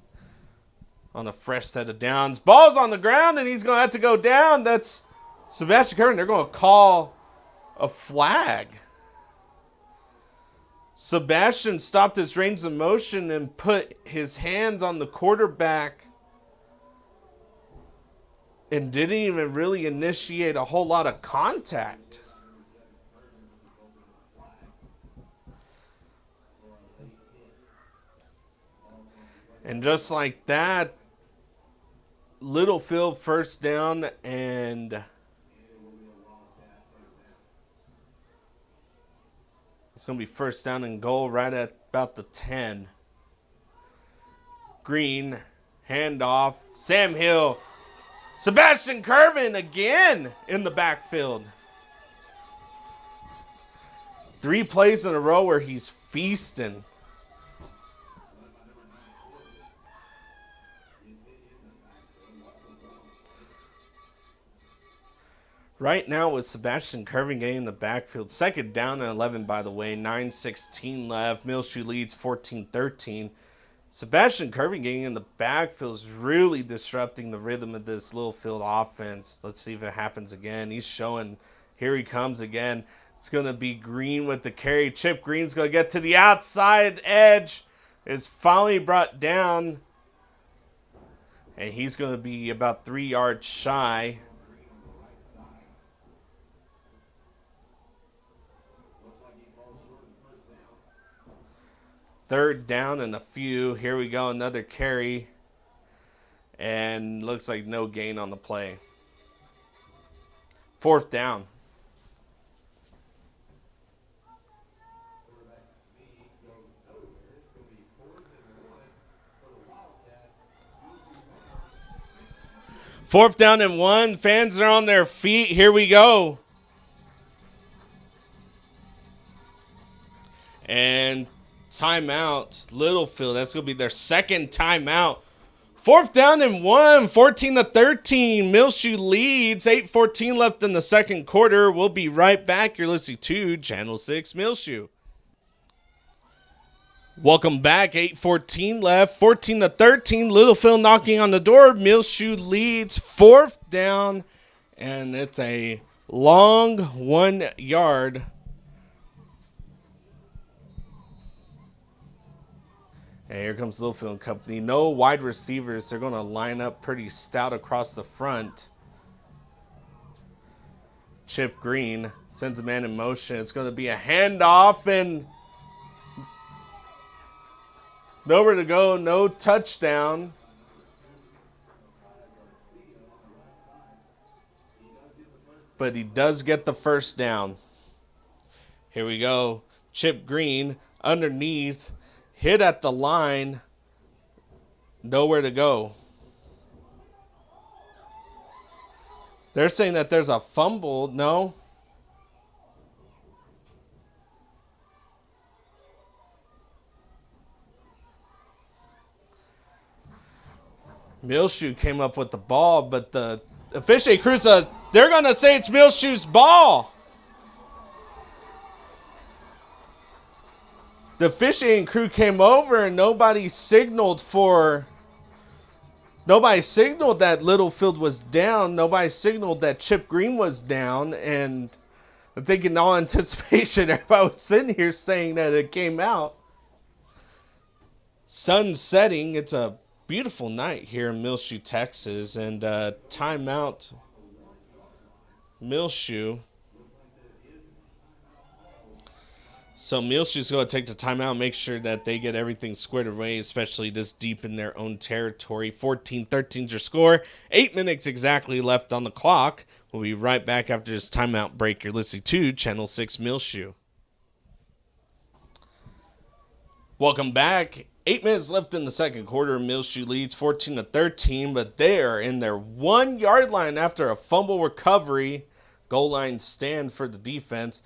on a fresh set of downs. Ball's on the ground, and he's going to have to go down. That's Sebastian Curvin. They're going to call a flag. Sebastian stopped his range of motion and put his hands on the quarterback and didn't even really initiate a whole lot of contact. And just like that, Littlefield first down, and it's going to be first down and goal right at about the 10. Green, handoff, Sam Hill, Sebastian Curvin again in the backfield. 3 plays in a row where he's feasting. Right now with Sebastian Curvin getting in the backfield. Second down and 11, by the way. 9:16 left. Muleshoe leads 14-13. Sebastian Curvin getting in the backfield is really disrupting the rhythm of this Littlefield offense. Let's see if it happens again. He's showing. Here he comes again. It's going to be Green with the carry. Chip Green's going to get to the outside edge. Is finally brought down. And he's going to be about 3 yards shy. Third down and a few. Here we go, another carry. And looks like no gain on the play. Fourth down. Fourth down and 1. Fans are on their feet. Here we go. And timeout, Littlefield. That's going to be their second timeout. Fourth down and 1, 14-13. Muleshoe leads. 8:14 left in the second quarter. We'll be right back. You're listening to Channel 6 Muleshoe. Welcome back. 8:14 left. 14-13. Littlefield knocking on the door. Muleshoe leads. Fourth down. And it's a long 1 yard. And here comes Littlefield Company. No wide receivers. They're going to line up pretty stout across the front. Chip Green sends a man in motion. It's going to be a handoff and nowhere to go. No touchdown. But he does get the first down. Here we go. Chip Green underneath. Hit at the line. Nowhere to go. They're saying that there's a fumble. No. Muleshoe came up with the ball, but the officiating crew says they're going to say it's Muleshoe's ball. The officiating crew came over and nobody signaled that Littlefield was down. Nobody signaled that Chip Green was down. And I think in all anticipation, everybody was sitting here saying that it came out. Sun setting. It's a beautiful night here in Muleshoe, Texas. And timeout Muleshoe. So Muleshoe's going to take the timeout, make sure that they get everything squared away, especially this deep in their own territory. 14-13 is your score. 8 minutes exactly left on the clock. We'll be right back after this timeout break. You're listening to Channel 6 Muleshoe. Welcome back. 8 minutes left in the second quarter. Muleshoe leads 14-13, but they are in their 1 yard line after a fumble recovery. Goal line stand for the defense.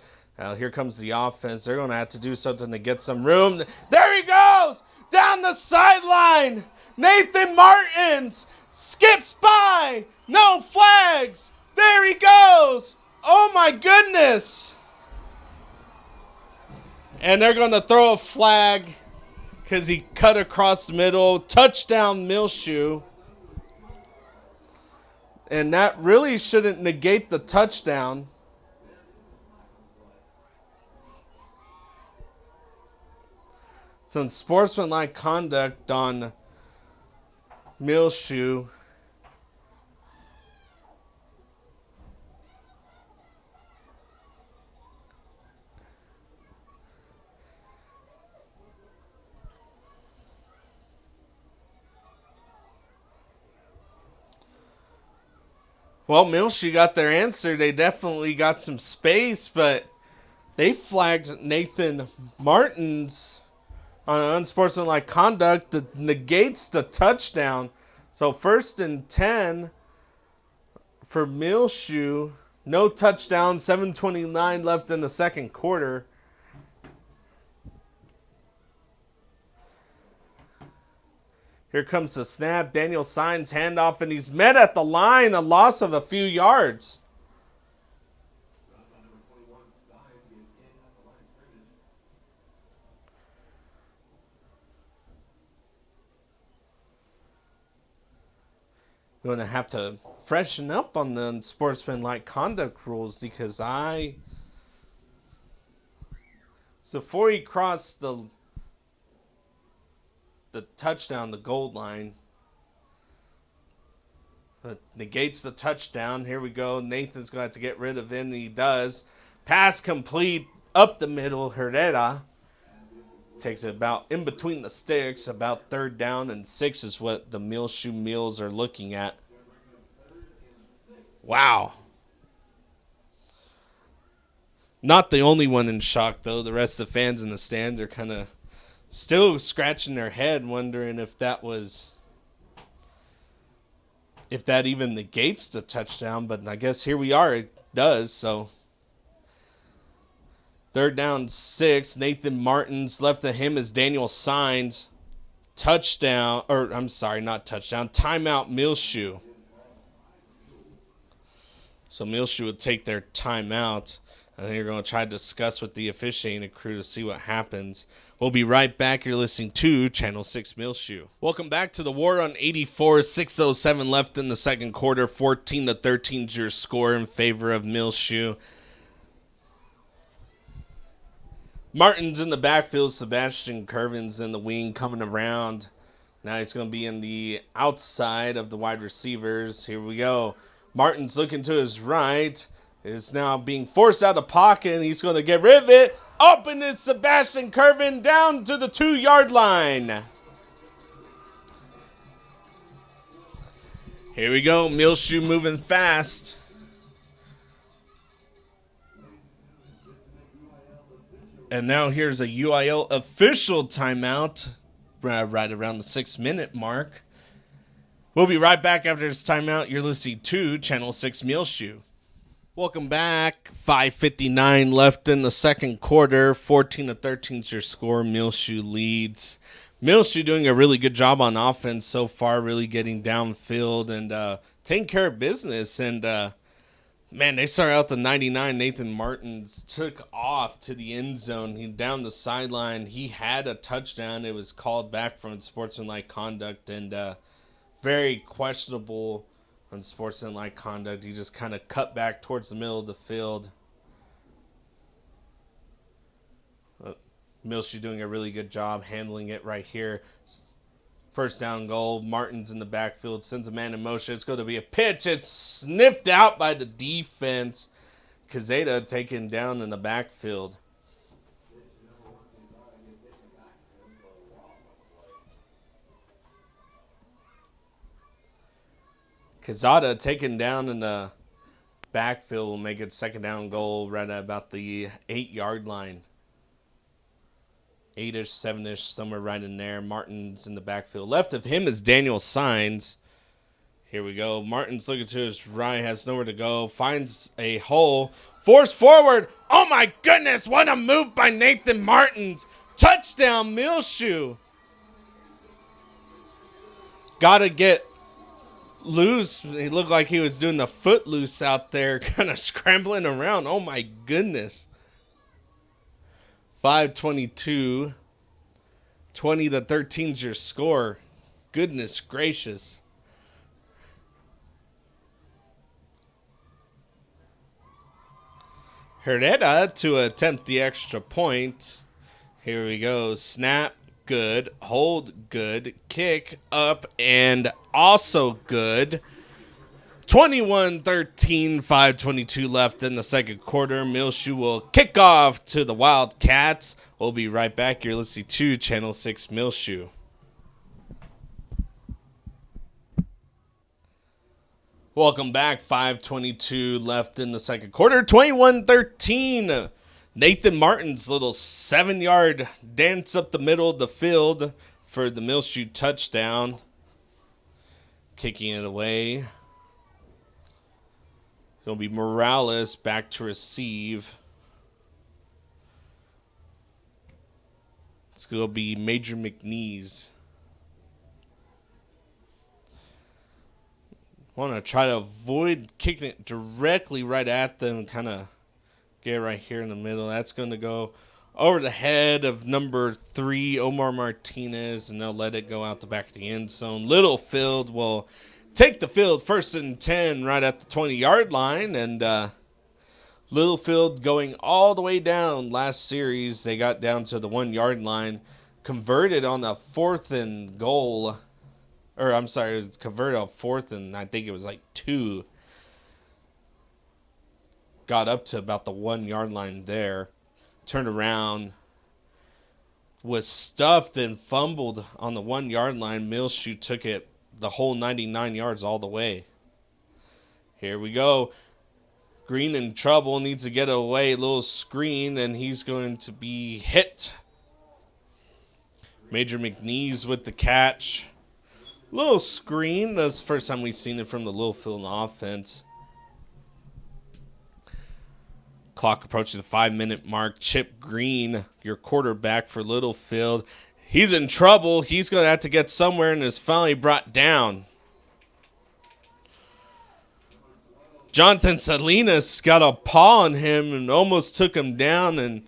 Here comes the offense. They're going to have to do something to get some room. There he goes! Down the sideline! Nathan Martins skips by! No flags! There he goes! Oh my goodness! And they're going to throw a flag because he cut across the middle. Touchdown, Muleshoe. And that really shouldn't negate the touchdown. Some sportsmanlike conduct on Muleshoe. Well, Muleshoe got their answer. They definitely got some space, but they flagged Nathan Martins on unsportsmanlike conduct that negates the touchdown. So 1st and 10 for Muleshoe. No touchdown, 7:29 left in the second quarter. Here comes the snap. Daniel Signs handoff, and he's met at the line, a loss of a few yards. Going to have to freshen up on the sportsmanlike conduct rules because so before he crossed the touchdown, the goal line, negates the touchdown. Here we go. Nathan's going to have to get rid of it, and he does. Pass complete up the middle. Herrera takes it about in between the sticks. About 3rd down and 6 is what the Muleshoe Mules are looking at. Wow. Not the only one in shock, though. The rest of the fans in the stands are kind of still scratching their head, wondering if that even negates the touchdown. But I guess here we are. It does. So 3rd down 6. Nathan Martins. Left of him is Daniel Signs. Touchdown. Or I'm sorry, not touchdown. Timeout Muleshoe. So Muleshoe would take their timeout. I think they're going to try to discuss with the officiating crew to see what happens. We'll be right back. You're listening to Channel 6 Muleshoe. Welcome back to the War on 84. 6:07 left in the second quarter. 14-13 is your score in favor of Muleshoe. Martin's in the backfield. Sebastian Curvin's in the wing coming around. Now he's going to be in the outside of the wide receivers. Here we go. Martin's looking to his right. Is now being forced out of the pocket, and he's going to get rid of it. Open is Sebastian Curvin down to the 2-yard line. Here we go. Muleshoe moving fast. And now here's a UIL official timeout right around the 6-minute mark. We'll be right back after this timeout. You're listening to Channel 6 Muleshoe. Welcome back. 5:59 left in the second quarter. 14-13 is your score. Muleshoe leads. Muleshoe doing a really good job on offense so far, really getting downfield and taking care of business. And, man, they start out the 99. Nathan Martins took off to the end zone. He down the sideline. He had a touchdown. It was called back from sportsmanlike conduct and very questionable unsportsmanlike conduct. He just kind of cut back towards the middle of the field. Muleshoe doing a really good job handling it right here. 1st down goal. Martin's in the backfield. Sends a man in motion. It's going to be a pitch. It's sniffed out by the defense. Quezada taken down in the backfield. Quezada taken down in the backfield will make it 2nd down goal right at about the 8-yard line. 8-ish, 7-ish, somewhere right in there. Martin's in the backfield. Left of him is Daniel Signs. Here we go. Martin's looking to his right, has nowhere to go. Finds a hole. Force forward. Oh, my goodness. What a move by Nathan Martins. Touchdown, Muleshoe. Got to get loose. He looked like he was doing the foot loose out there, kind of scrambling around. Oh, my goodness. 5:22. 20-13 is your score. Goodness gracious. Herrera to attempt the extra point. Here we go. Snap, good. Hold, good. Kick, up, and also good. 21-13, 5:22 left in the second quarter. Muleshoe will kick off to the Wildcats. We'll be right back. You're listening to Channel 6 Muleshoe. Welcome back. 5:22 left in the second quarter. 21-13. Nathan Martin's little 7-yard dance up the middle of the field for the Muleshoe touchdown. Kicking it away. It'll be Morales back to receive. It's going to be Major McNeese. Want to try to avoid kicking it directly right at them. Kind of get right here in the middle. That's going to go over the head of number 3, Omar Martinez, and they'll let it go out the back of the end zone. Littlefield will take the field 1st and 10 right at the 20-yard line. And Littlefield going all the way down. Last series, they got down to the 1-yard line. Converted on the 4th and goal. Or, I'm sorry, it was converted on 4th and I think it was like 2. Got up to about the 1-yard line there. Turned around. Was stuffed and fumbled on the 1-yard line. Muleshoe took it the whole 99 yards all the way. Here we go. Green in trouble. Needs to get away. Little screen, and he's going to be hit. Major McNeese with the catch. Little screen. That's the first time we've seen it from the Littlefield offense. Clock approaching the 5-minute mark. Chip Green, your quarterback for Littlefield. He's in trouble. He's going to have to get somewhere and is finally brought down. Jonathan Salinas got a paw on him and almost took him down, and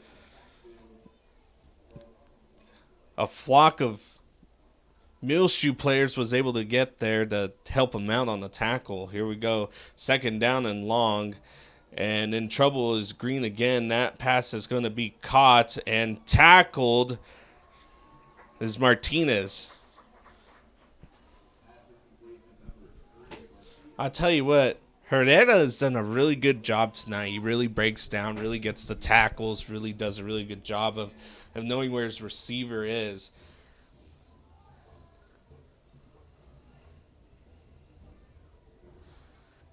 a flock of Muleshoe players was able to get there to help him out on the tackle. Here we go. 2nd down and long. And in trouble is Green again. That pass is going to be caught and tackled is Martinez. I'll tell you what, Herrera has done a really good job tonight. He really breaks down, really gets the tackles, really does a really good job of knowing where his receiver is.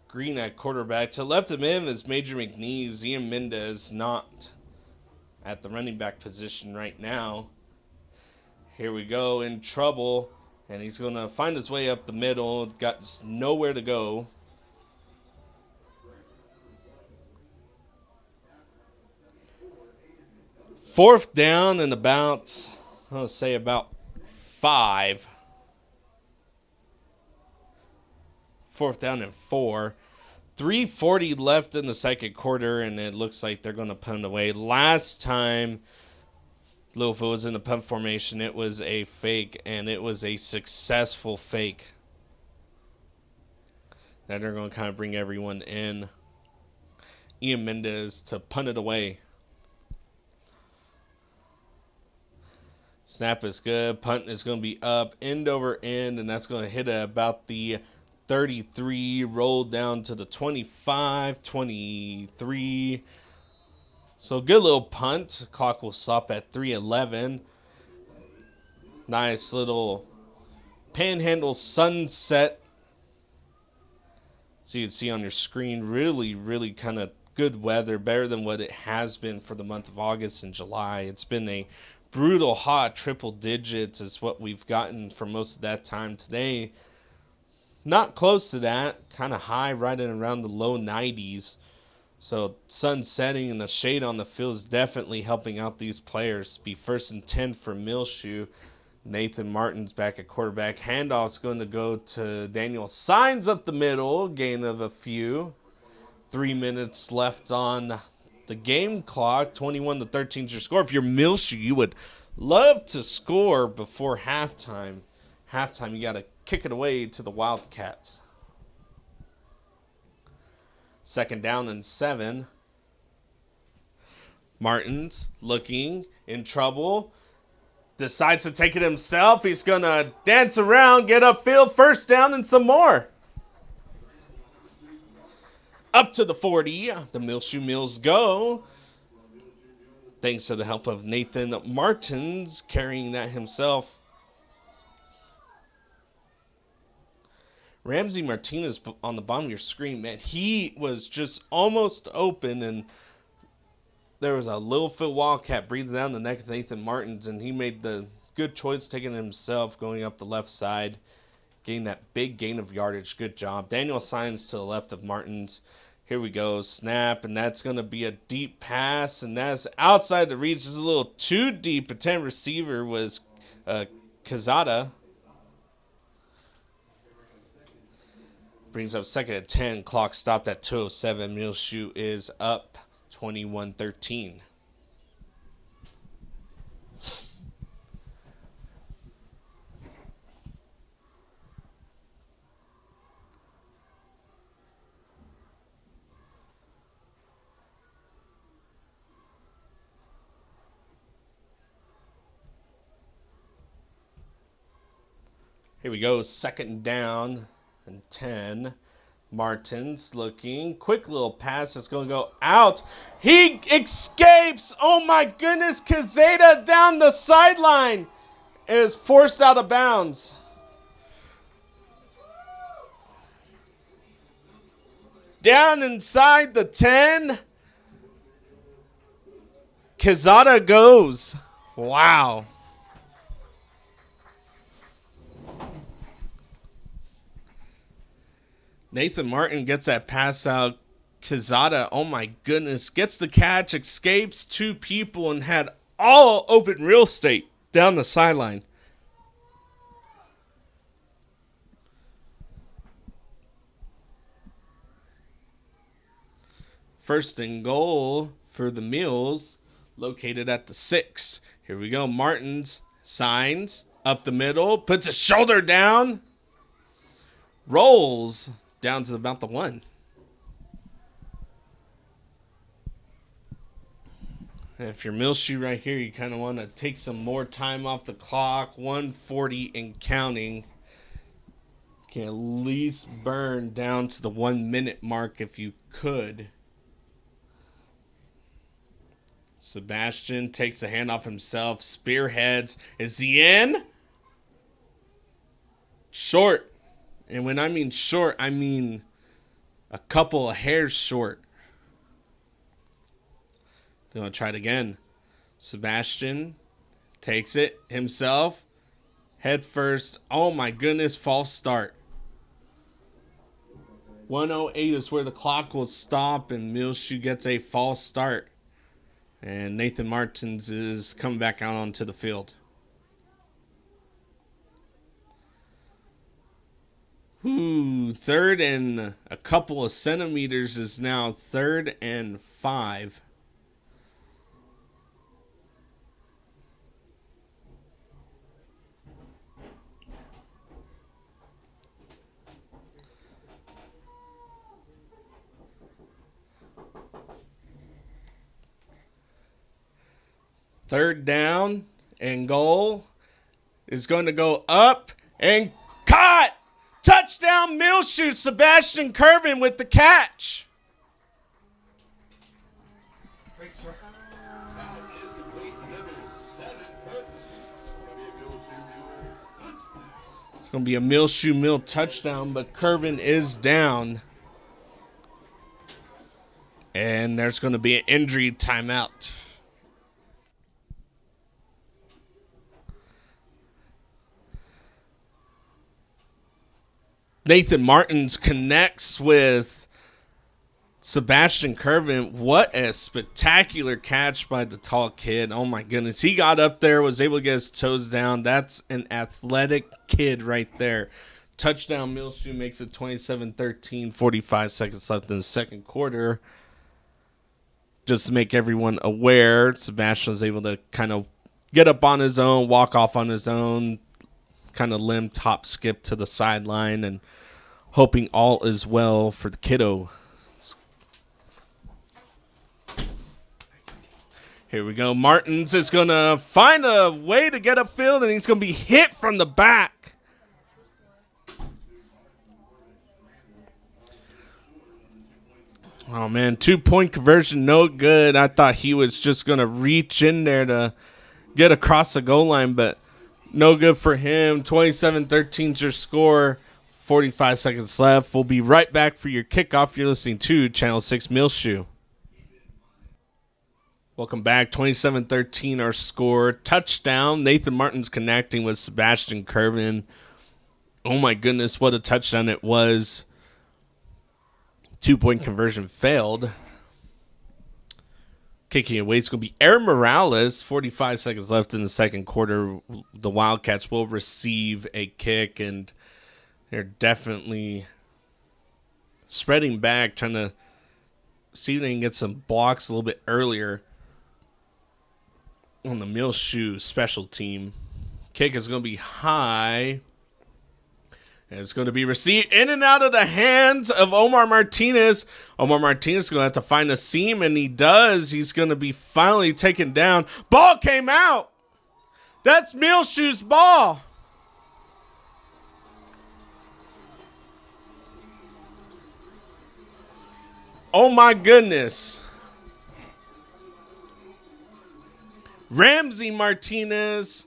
Green at quarterback. To left of him is Major McNeese. Ian Mendez not at the running back position right now. Here we go, in trouble, and he's going to find his way up the middle. Got nowhere to go. Fourth down and about, I'll say about 5. 4th down and 4. 3:40 left in the second quarter, and it looks like they're going to punt away. Last time Littlefield was in the punt formation, it was a fake, and it was a successful fake. Now they're going to kind of bring everyone in. Ian Mendez to punt it away. Snap is good. Punt is going to be up, end over end, and that's going to hit at about the 33, rolled down to the 25, 23. So good little punt. Clock will stop at 3:11. Nice little panhandle sunset. So you can see on your screen, really, really kind of good weather, better than what it has been for the month of August and July. It's been a brutal hot triple digits is what we've gotten for most of that time today. Not close to that, kind of high, right at around the low 90s. So sun setting and the shade on the field is definitely helping out these players. Be 1st and 10 for Muleshoe. Nathan Martin's back at quarterback. Handoff's going to go to Daniel Signs up the middle. Gain of a few. 3 minutes left on the game clock. 21-13 is your score. If you're Muleshoe, you would love to score before halftime. Halftime, you got to kick it away to the Wildcats. 2nd down and 7. Martin's looking in trouble. Decides to take it himself. He's going to dance around, get upfield, 1st down and some more. Up to the 40. The Muleshoe Mules go. Thanks to the help of Nathan Martins carrying that himself. Ramsey Martinez on the bottom of your screen, man, he was just almost open, and there was a Littlefield Wildcat breathing down the neck of Nathan Martins, and he made the good choice taking it himself, going up the left side, getting that big gain of yardage. Good job. Daniel Signs to the left of Martins. Here we go. Snap, and that's going to be a deep pass, and that's outside the reach. This is a little too deep. Attend receiver was Kazada. Brings up 2nd and 10. Clock stopped at 2:07. Muleshoe is up 21-13. Here we go. 2nd down and 10. Martins looking. Quick little pass. It's going to go out. He escapes. Oh my goodness. Kazada down the sideline is forced out of bounds. Down inside the 10. Kazada goes. Wow. Nathan Martin gets that pass out. Kazada, oh my goodness, gets the catch, escapes 2 people, and had all open real estate down the sideline. First and goal for the Mules, located at the 6. Here we go. Martins signs up the middle, puts a shoulder down, rolls down to about the 1. And if you're Muleshoe right here, you kind of want to take some more time off the clock. 1:40 and counting. You can at least burn down to the 1 minute mark if you could. Sebastian takes the handoff himself. Spearheads. Is he in? Short. And when I mean short, I mean a couple of hairs short. I'm going to try it again. Sebastian takes it himself. Head first. Oh my goodness, false start. 1:08 is where the clock will stop, and Muleshoe gets a false start. And Nathan Martins is coming back out onto the field. Ooh, 3rd and a couple of centimeters is now 3rd and 5. Third down and goal is going to go up and caught. Touchdown, Muleshoe. Sebastian Curvin with the catch. It's going to be a Muleshoe Mule touchdown, but Curvin is down. And there's going to be an injury timeout. Nathan Martins connects with Sebastian Curvin. What a spectacular catch by the tall kid. Oh, my goodness. He got up there, was able to get his toes down. That's an athletic kid right there. Touchdown, Muleshoe makes it 27-13, 45 seconds left in the second quarter. Just to make everyone aware, Sebastian was able to kind of get up on his own, walk off on his own, kind of limb top skip to the sideline, and hoping all is well for the kiddo. Here we go. Martins is going to find a way to get upfield, and he's going to be hit from the back. Oh, man, 2-point conversion, no good. I thought he was just going to reach in there to get across the goal line, but no good for him. 27-13 is your score. 45 seconds left. We'll be right back for your kickoff. You're listening to Channel 6 Muleshoe. Welcome back. 27-13 our score. Touchdown. Nathan Martins connecting with Sebastian Curvin. Oh, my goodness, what a touchdown it was. 2-point conversion failed. Kicking away is going to be Aaron Morales. 45 seconds left in the second quarter. The Wildcats will receive a kick, and they're definitely spreading back, trying to see if they can get some blocks a little bit earlier on the Muleshoe special team. Kick is going to be high. And it's going to be received in and out of the hands of Omar Martinez. Omar Martinez is going to have to find a seam, and he does. He's going to be finally taken down. Ball came out. That's Muleshoe's ball. Oh, my goodness. Ramsey Martinez.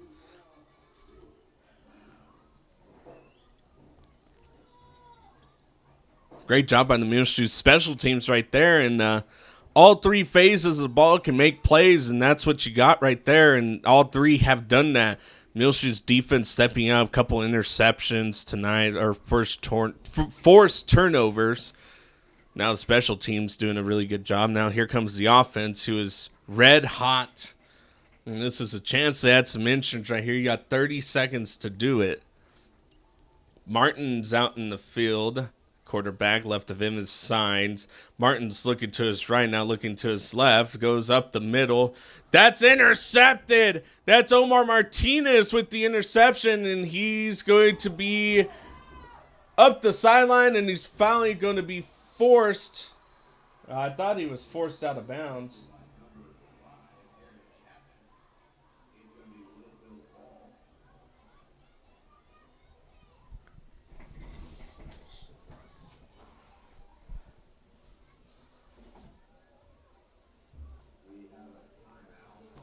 Great job by the Muleshoe special teams right there. And all three phases of the ball can make plays, and that's what you got right there. And all three have done that. Muleshoe's defense stepping up, a couple interceptions tonight, or forced turnovers. Now the special team's doing a really good job. Now here comes the offense, who is red hot. And this is a chance to add some insurance right here. You got 30 seconds to do it. Martin's out in the field. Quarterback left of him is Signs. Martin's looking to his right, now looking to his left. Goes up the middle. That's intercepted. That's Omar Martinez with the interception, and he's going to be up the sideline, and he's finally going to be forced. I thought he was forced out of bounds.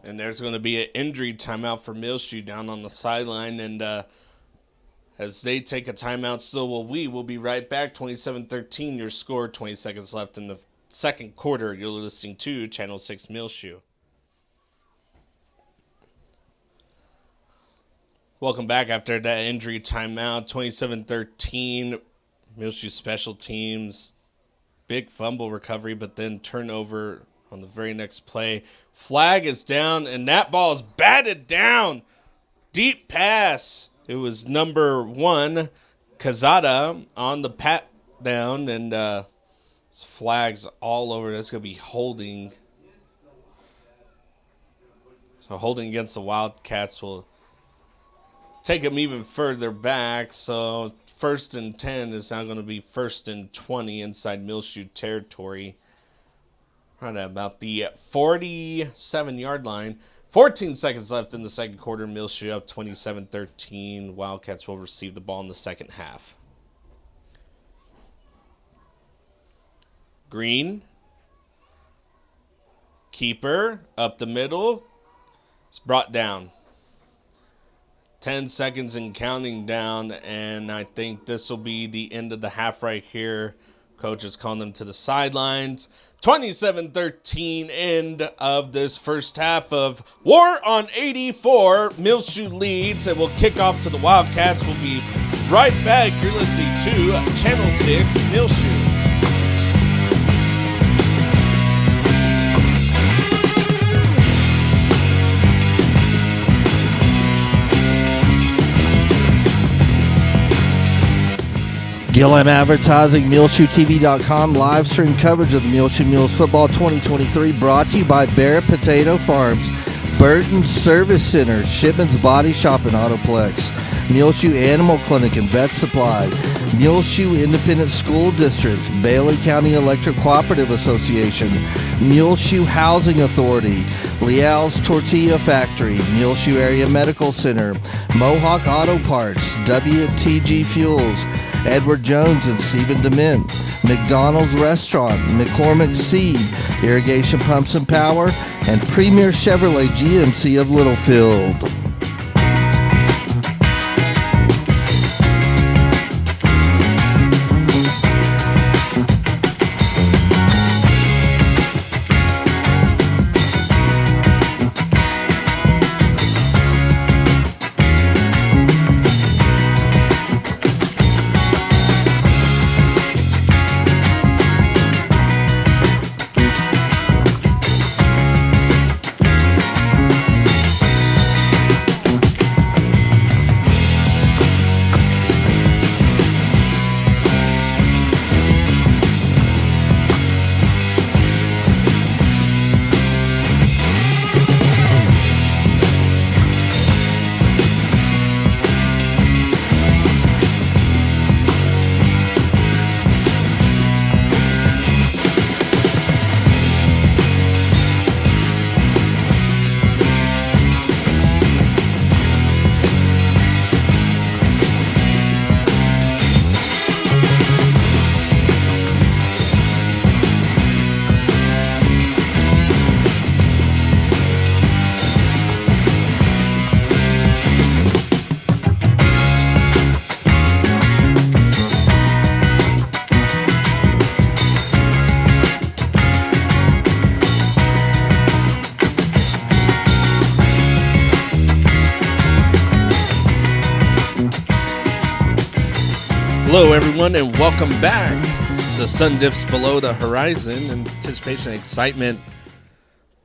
And there's going to be an injury timeout for Muleshoe down on the sideline. And as they take a timeout, so will we. We'll be right back. 27-13, your score. 20 seconds left in the second quarter. You're listening to Channel 6 Muleshoe. Welcome back after that injury timeout. 27-13, Muleshoe special teams. Big fumble recovery, but then turnover on the very next play. Flag is down, and that ball is batted down. Deep pass. It was number 1, Kazada, on the pat down, and flags all over. That's going to be holding. So holding against the Wildcats will take them even further back. So 1st and 10 is now going to be 1st and 20 inside Muleshoe territory. Right at about the 47-yard line. 14 seconds left in the second quarter. Muleshoe up 27-13. Wildcats will receive the ball in the second half. Green. Keeper up the middle. It's brought down. 10 seconds and counting down, and I think this will be the end of the half right here. Coach is calling them to the sidelines. 27-13 end of this first half of War on 84. Muleshoe leads, and we'll kick off to the Wildcats. We'll be right back. You're listening to Channel 6 Muleshoe. Gillam Advertising, MuleshoeTV.com, live stream coverage of the Muleshoe Mules Football 2023 brought to you by Barrett Potato Farms, Burton Service Center, Shipman's Body Shop and Autoplex, Muleshoe Animal Clinic and Vet Supply, Muleshoe Independent School District, Bailey County Electric Cooperative Association, Muleshoe Housing Authority, Leal's Tortilla Factory, Muleshoe Area Medical Center, Mohawk Auto Parts, WTG Fuels, Edward Jones and Stephen Dement, McDonald's Restaurant, McCormick Seed, Irrigation Pumps and Power, and Premier Chevrolet GMC of Littlefield. Hello, everyone, and welcome back. The sun dips below the horizon. Anticipation and excitement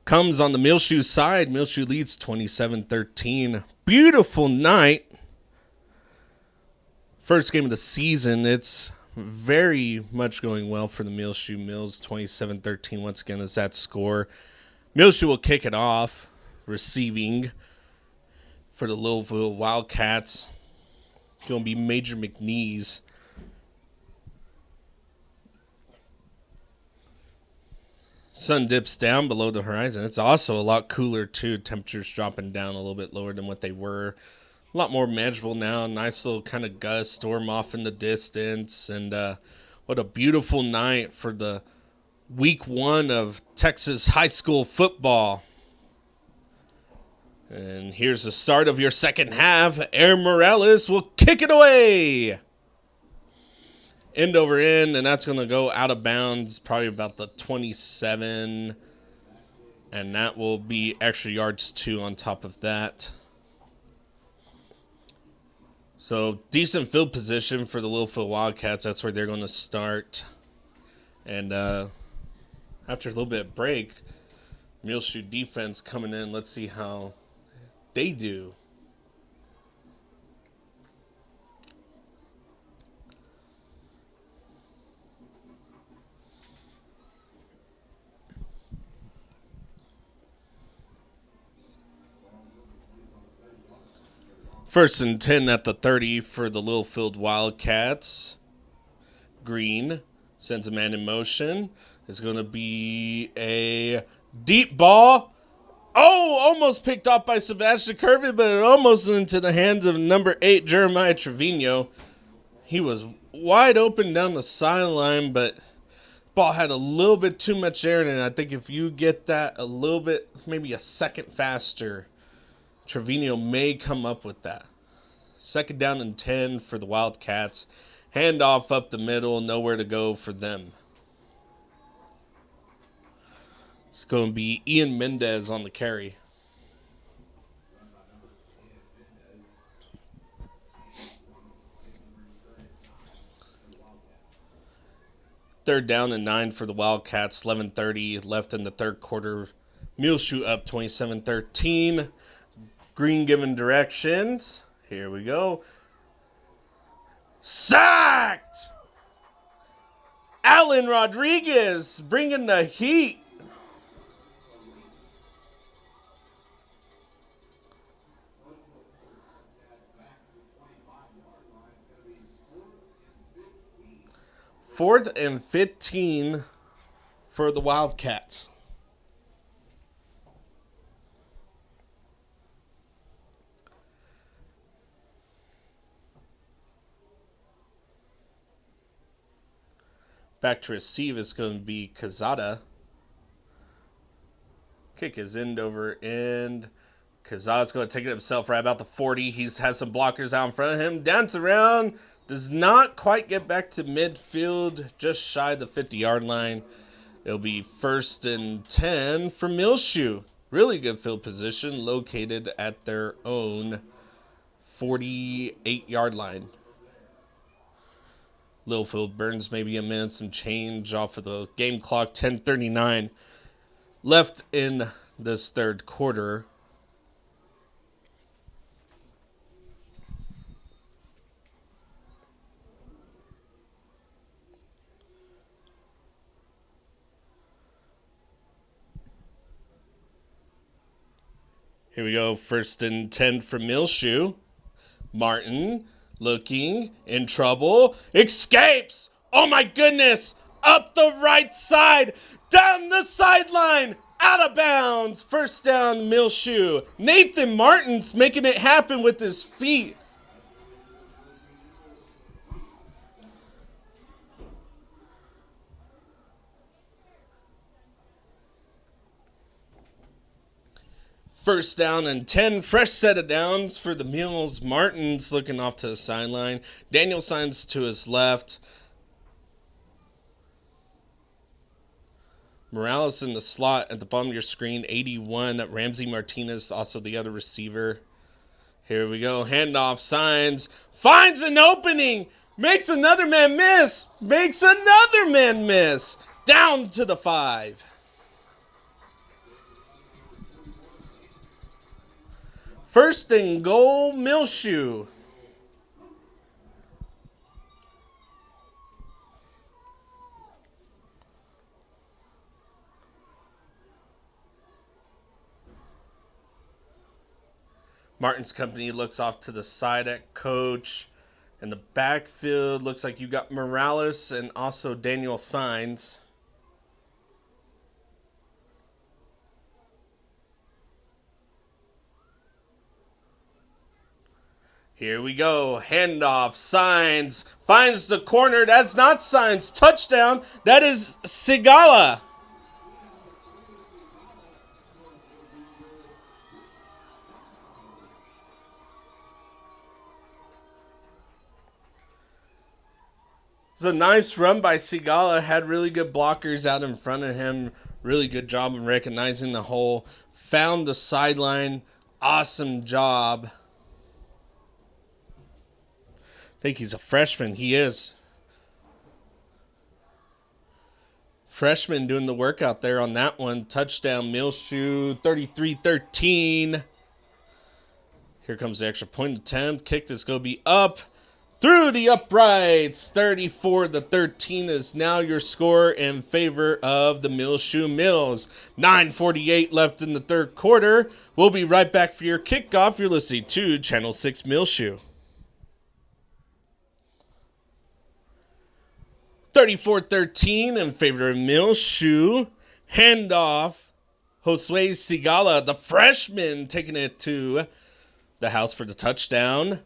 comes on the Muleshoe side. Muleshoe leads 27-13. Beautiful night. First game of the season. It's very much going well for the Muleshoe Mules. 27-13 once again is that score. Muleshoe will kick it off, receiving for the Littlefield Wildcats. Going to be Major McNeese. Sun dips down below the horizon. It's also a lot cooler, too. Temperatures dropping down a little bit lower than what they were. A lot more manageable now. Nice little kind of gust, storm off in the distance. And what a beautiful night for the week 1 of Texas high school football. And here's the start of your second half. Aaron Morales will kick it away. End over end, and that's going to go out of bounds, probably about the 27. And that will be extra yards, too, on top of that. So, decent field position for the Littlefield Wildcats. That's where they're going to start. And after a little bit of break, Muleshoe defense coming in. Let's see how they do. First and 10 at the 30 for the Littlefield Wildcats. Green sends a man in motion. It's going to be a deep ball. Oh, almost picked off by Sebastian Kirby, but it almost went into the hands of number 8, Jeremiah Trevino. He was wide open down the sideline, but ball had a little bit too much air in it. I think if you get that a little bit, maybe a second faster, Trevino may come up with that. Second down and 10 for the Wildcats. Handoff up the middle, nowhere to go for them. It's going to be Ian Mendez on the carry. Third down and 9 for the Wildcats. 11:30 left in the third quarter. Muleshoe up 27-13. Green giving directions. Here we go. Sacked! Alan Rodriguez bringing the heat. Fourth and 15 for the Wildcats. Back to receive is going to be Quezada. Kick his end over end. Quezada's going to take it himself right about the 40. He has some blockers out in front of him. Dance around. Does not quite get back to midfield. Just shy of the 50-yard line. It'll be 1st and 10 for Muleshoe. Really good field position located at their own 48-yard line. Littlefield burns maybe a minute, some change off of the game clock. 10:39 left in this third quarter. Here we go, 1st and 10 for Muleshoe. Martin looking in trouble. Escapes! Oh my goodness! Up the right side! Down the sideline! Out of bounds! First down, Muleshoe. Nathan Martin's making it happen with his feet. First down and 10. Fresh set of downs for the Mules. Martin's looking off to the sideline. Daniel signs to his left. Morales in the slot at the bottom of your screen. 81. Ramsey Martinez, also the other receiver. Here we go. Handoff, signs. Finds an opening. Makes another man miss. Makes another man miss. Down to the 5. First and goal, Muleshoe. Martin's company looks off to the side at coach. In the backfield, looks like you got Morales and also Daniel Signs. Here we go. Handoff. Signs. Finds the corner. That's not Signs. Touchdown. That is Sigala. It's a nice run by Sigala. Had really good blockers out in front of him. Really good job of recognizing the hole. Found the sideline. Awesome job. I think he's a freshman. He is. Freshman doing the work out there on that one. Touchdown, Muleshoe, 33-13. Here comes the extra point attempt. Kick that's going to be up through the uprights. 34-13 is now your score in favor of the Muleshoe Mules. 9:48 left in the third quarter. We'll be right back for your kickoff. You're listening to Channel 6 Muleshoe. 34-13 in favor of Muleshoe. Handoff. Josue Sigala, the freshman, taking it to the house for the touchdown.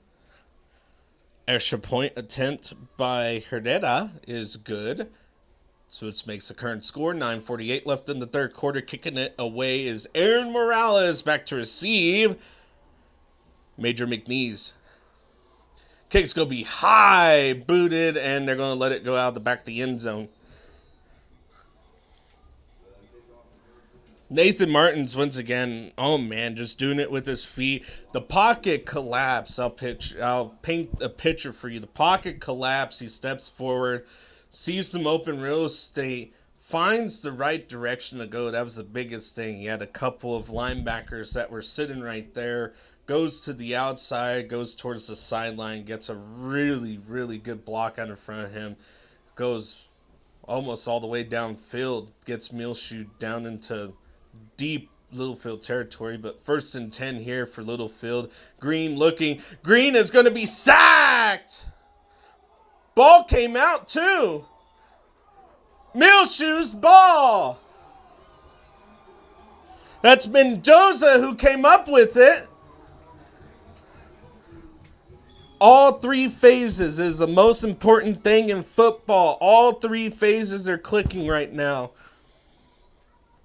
Extra point attempt by Herrera is good. So it makes the current score. 9:48 left in the third quarter. Kicking it away is Aaron Morales. Back to receive. Major McNeese Kick's going to be high, booted, and they're going to let it go out the back of the end zone. Nathan Martins once again, oh man, just doing it with his feet. The pocket collapse. I'll paint a picture for you. The pocket collapse. He steps forward, sees some open real estate, finds the right direction to go. That was the biggest thing. He had a couple of linebackers that were sitting right there. Goes to the outside, goes towards the sideline, gets a really, really good block out in front of him. Goes almost all the way downfield, gets Muleshoe down into deep Littlefield territory, but 1st and 10 here for Littlefield. Green looking. Green is going to be sacked. Ball came out too. Muleshoe's ball. That's Mendoza who came up with it. All 3 phases is the most important thing in football. All 3 phases are clicking right now.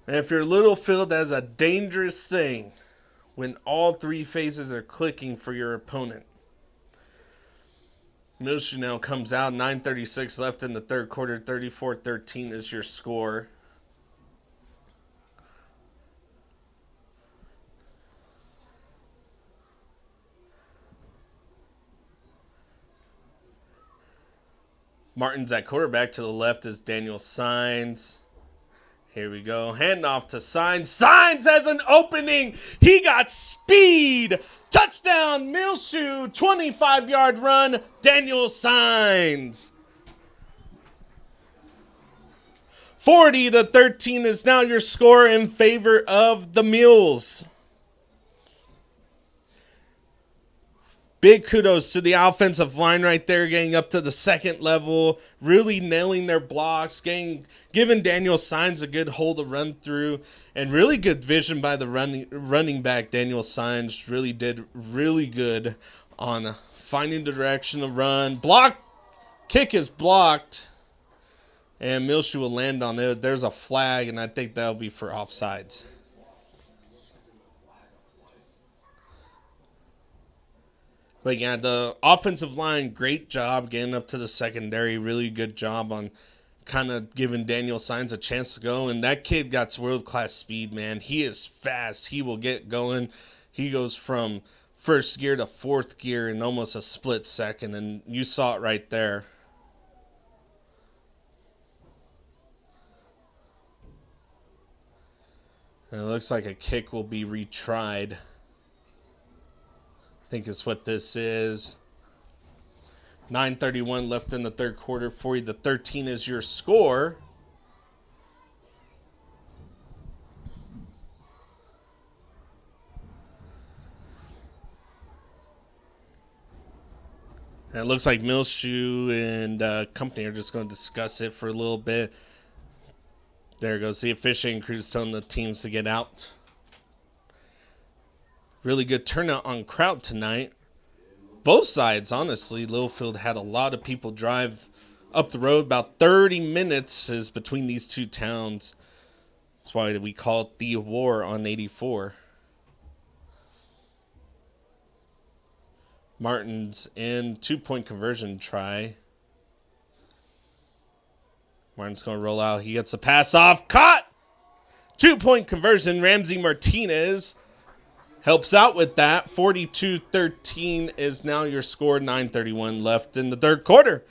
And if you're Littlefield, that's a dangerous thing when all 3 phases are clicking for your opponent. Muleshoe now comes out. 9:36 left in the third quarter. 34-13 is your score. Martin's at quarterback. To the left is Daniel Sines. Here we go. Handoff to Sines. Sines has an opening. He got speed. Touchdown, Muleshoe. 25-yard run. Daniel Sines. 40-13 is now your score in favor of the Mules. Big kudos to the offensive line right there, getting up to the second level, really nailing their blocks, giving Daniel Sines a good hole to run through, and really good vision by the running back. Daniel Sines really did really good on finding the direction to run. Kick is blocked, and Muleshoe will land on it. There's a flag, and I think that'll be for offsides. But yeah, the offensive line, great job getting up to the secondary. Really good job on kind of giving Daniel Sines a chance to go. And that kid got world-class speed, man. He is fast. He will get going. He goes from first gear to fourth gear in almost a split second. And you saw it right there. And it looks like a kick will be retried. I think it's what this is. 9:31 left in the third quarter. 40-13 is your score. And it looks like Muleshoe and company are just going to discuss it for a little bit. There goes the officiating crew telling the teams to get out. Really good turnout on crowd tonight. Both sides, honestly. Littlefield had a lot of people drive up the road. About 30 minutes is between these two towns. That's why we call it the war on 84. Martin's in 2-point conversion try. Martin's going to roll out. He gets a pass off. Caught! 2-point conversion. Ramsey Martinez helps out with that. 42-13 is now your score. 9:31 left in the third quarter.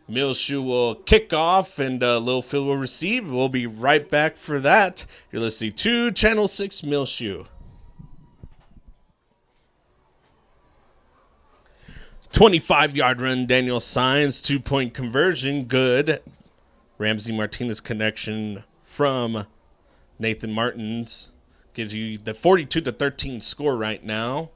Muleshoe will kick off and Littlefield will receive. We'll be right back for that. You're listening to Channel 6 Muleshoe. 25-yard run, Daniel Sines. 2-point conversion, good. Ramsey Martinez connection from Nathan Martins gives you the 42-13 score right now.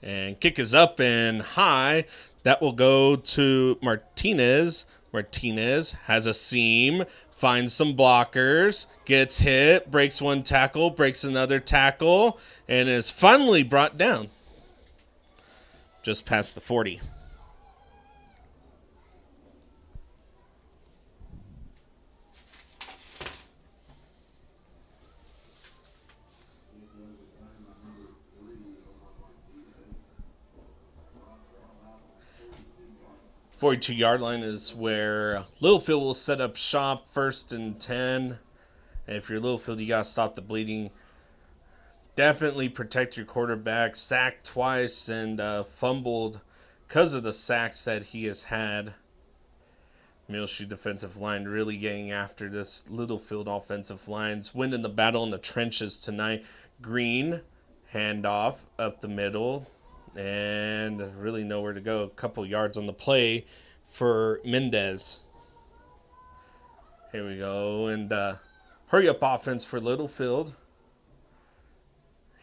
And kick is up and high. That will go to Martinez. Martinez has a seam, finds some blockers, gets hit, breaks one tackle, breaks another tackle, and is finally brought down just past the 40. 42-yard line is where Littlefield will set up shop, 1st and 10. And if you're Littlefield, you got to stop the bleeding. Definitely protect your quarterback. Sacked twice and fumbled because of the sacks that he has had. Muleshoe defensive line really getting after this Littlefield offensive line's winning the battle in the trenches tonight. Green, handoff up the middle, and really nowhere to go. A couple yards on the play for Mendez. Here we go, and hurry up offense for Littlefield.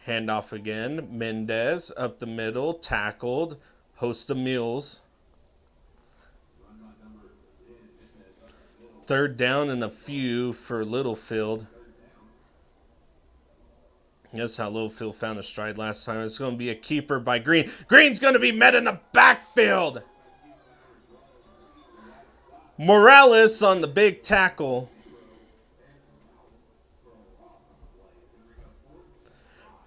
Handoff again. Mendez up the middle, tackled. Host of Mules. 3rd down and a few for Littlefield. That's how Littlefield found a stride last time. It's going to be a keeper by Green. Green's going to be met in the backfield. Morales on the big tackle.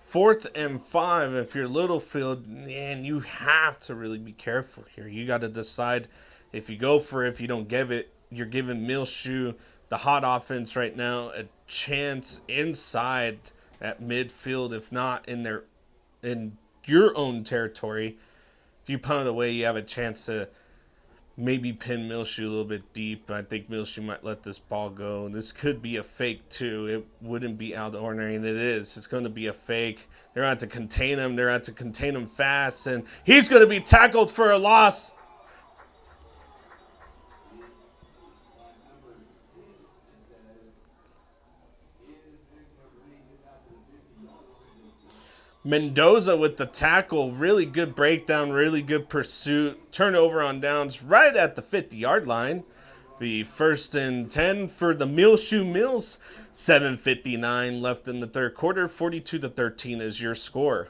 4th and 5. If you're Littlefield, man, you have to really be careful here. You got to decide if you go for it, if you don't give it. You're giving Muleshoe, the hot offense right now, a chance inside at midfield, if not in your own territory. If you punt it away, you have a chance to maybe pin Muleshoe a little bit deep. I think Muleshoe might let this ball go. This could be a fake, too. It wouldn't be out of the ordinary, and it is. It's going to be a fake. They're going to have to contain him. They're going to have to contain him fast, and he's going to be tackled for a loss. Mendoza with the tackle. Really good breakdown, really good pursuit. Turnover on downs right at the 50-yard line. Be 1st and 10 for the Muleshoe Mules. 7:59 left in the 3rd quarter. 42-13 is your score.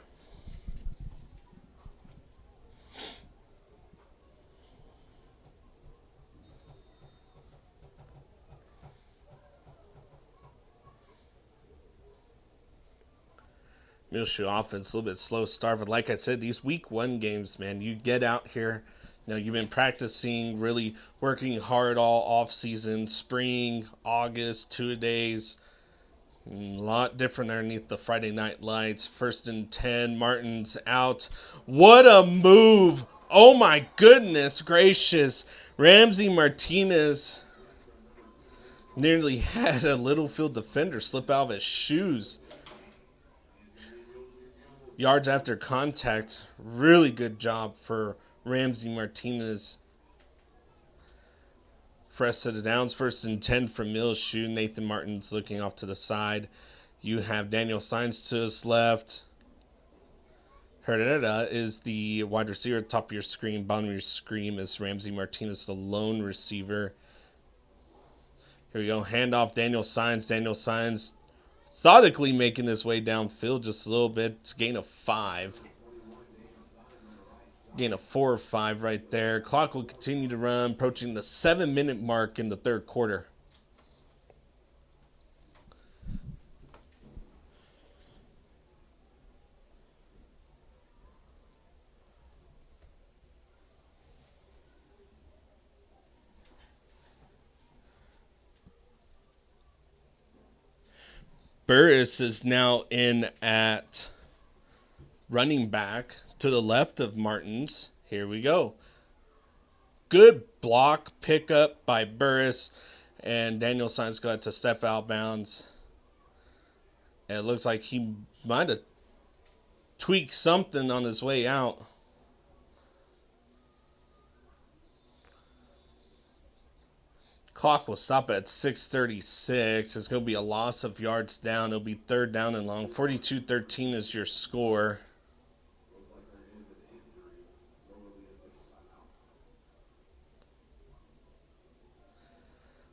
Muleshoe offense a little bit slow start, but like I said, these week 1 games, man, you get out here. You've been practicing, really working hard all off season, spring, August, 2 days. A lot different underneath the Friday night lights. 1st and 10, Martin's out. What a move! Oh my goodness gracious! Ramsey Martinez nearly had a Littlefield defender slip out of his shoes. Yards after contact, really good job for Ramsey Martinez. Fresh set of downs, 1st and 10 for Muleshoe. Nathan Martin's looking off to the side. You have Daniel Sainz to his left. Herrera is the wide receiver. Top of your screen, bottom of your screen is Ramsey Martinez, the lone receiver. Here we go, handoff, Daniel Sainz. Daniel Sainz methodically making his way downfield just a little bit. It's a gain of 5. Gain of 4 or 5 right there. Clock will continue to run, approaching the 7-minute mark in the 3rd quarter. Burris is now in at running back to the left of Martins. Here we go. Good block pickup by Burris, and Daniel Sainz got to step out bounds. And it looks like he might have tweaked something on his way out. Clock will stop at 6:36. It's going to be a loss of yards down. It'll be 3rd down and long. 42-13 is your score.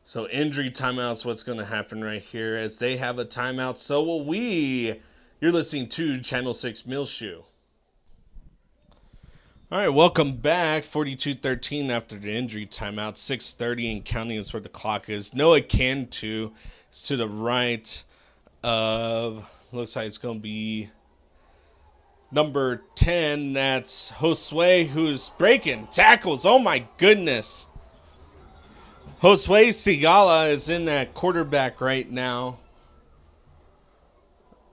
So injury timeout's what's going to happen right here. As they have a timeout, so will we. You're listening to Channel 6 Muleshoe. All right, welcome back. 42-13 after the injury timeout. 6:30 and counting is where the clock is. Noah Cantu is to the right of, looks like it's going to be number 10, that's Josue, who's breaking tackles. Oh my goodness. Josue Sigala is in that quarterback right now.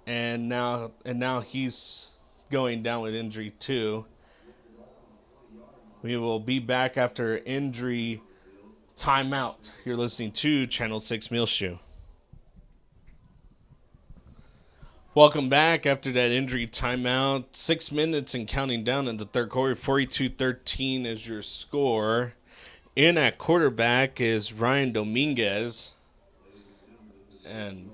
And now he's going down with injury too. We will be back after injury timeout. You're listening to Channel 6 Muleshoe. Welcome back after that injury timeout. 6 minutes and counting down in the third quarter. 42-13 is your score. In at quarterback is Ryan Dominguez. And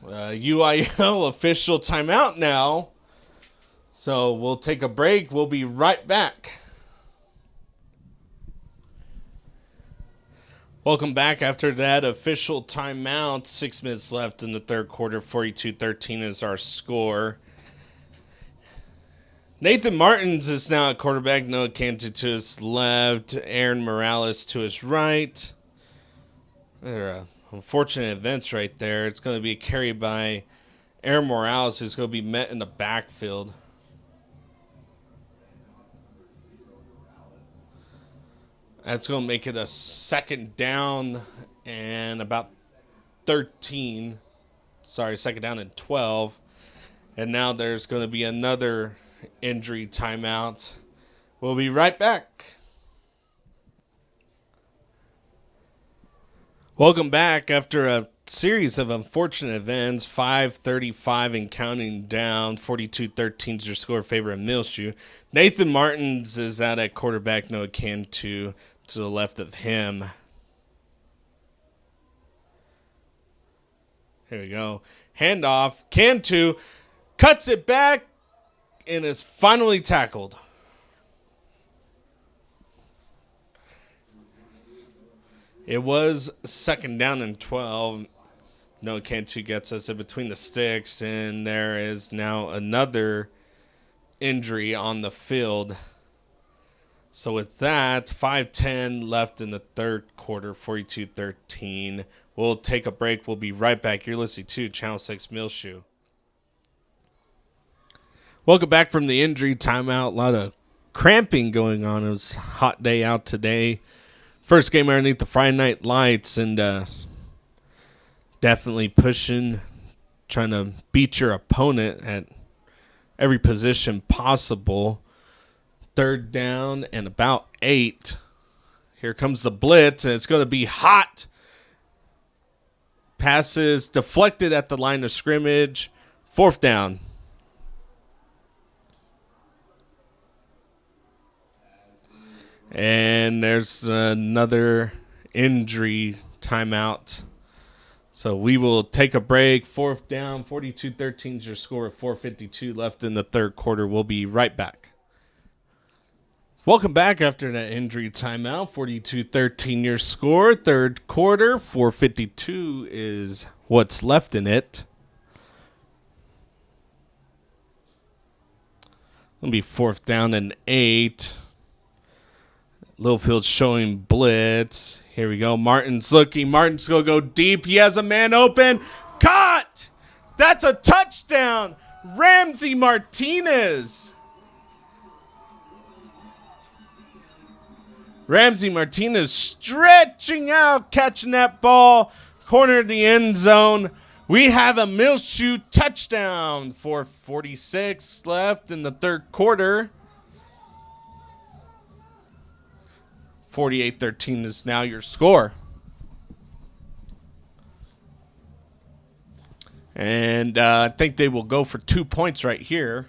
UIL official timeout now. So we'll take a break. We'll be right back. Welcome back after that official timeout. 6 minutes left in the third quarter. 42-13 is our score. Nathan Martins is now at quarterback. Noah Cantu to his left. Aaron Morales to his right. There are unfortunate events right there. It's going to be a carry by Aaron Morales, who's going to be met in the backfield. That's going to make it a second down and about 13. Sorry, second down and 12. And now there's going to be another injury timeout. We'll be right back. Welcome back after a series of unfortunate events. 5:35 and counting down. 42-13 is your score in favor of Muleshoe. Nathan Martins is out at quarterback. Noah Cantu to the left of him. Here we go. Handoff. Cantu cuts it back and is finally tackled. It was second down and 12. Noah Cantu gets us in between the sticks, and there is now another injury on the field. So with that, 5:10 left in the third quarter, 42-13. We'll take a break. We'll be right back. You're listening to Channel 6 Muleshoe. Welcome back from the injury timeout. A lot of cramping going on. It was a hot day out today. First game underneath the Friday night lights, and definitely pushing, trying to beat your opponent at every position possible. Third down and about 8. Here comes the blitz, and it's going to be hot. Passes deflected at the line of scrimmage. Fourth down. And there's another injury timeout. So we will take a break. Fourth down, 42-13 is your score. 4:52 left in the third quarter. We'll be right back. Welcome back after that injury timeout. 42-13 your score. Third quarter, 4:52 is what's left in it. It'll be fourth down and 8. Littlefield showing blitz. Here we go. Martin's looking. Martin's going to go deep. He has a man open. Caught! That's a touchdown. Ramsey Martinez. Ramsey Martinez stretching out, catching that ball. Corner of the end zone. We have a Muleshoe touchdown. 4:46 left in the third quarter. 48-13 is now your score. And I think they will go for 2 points right here.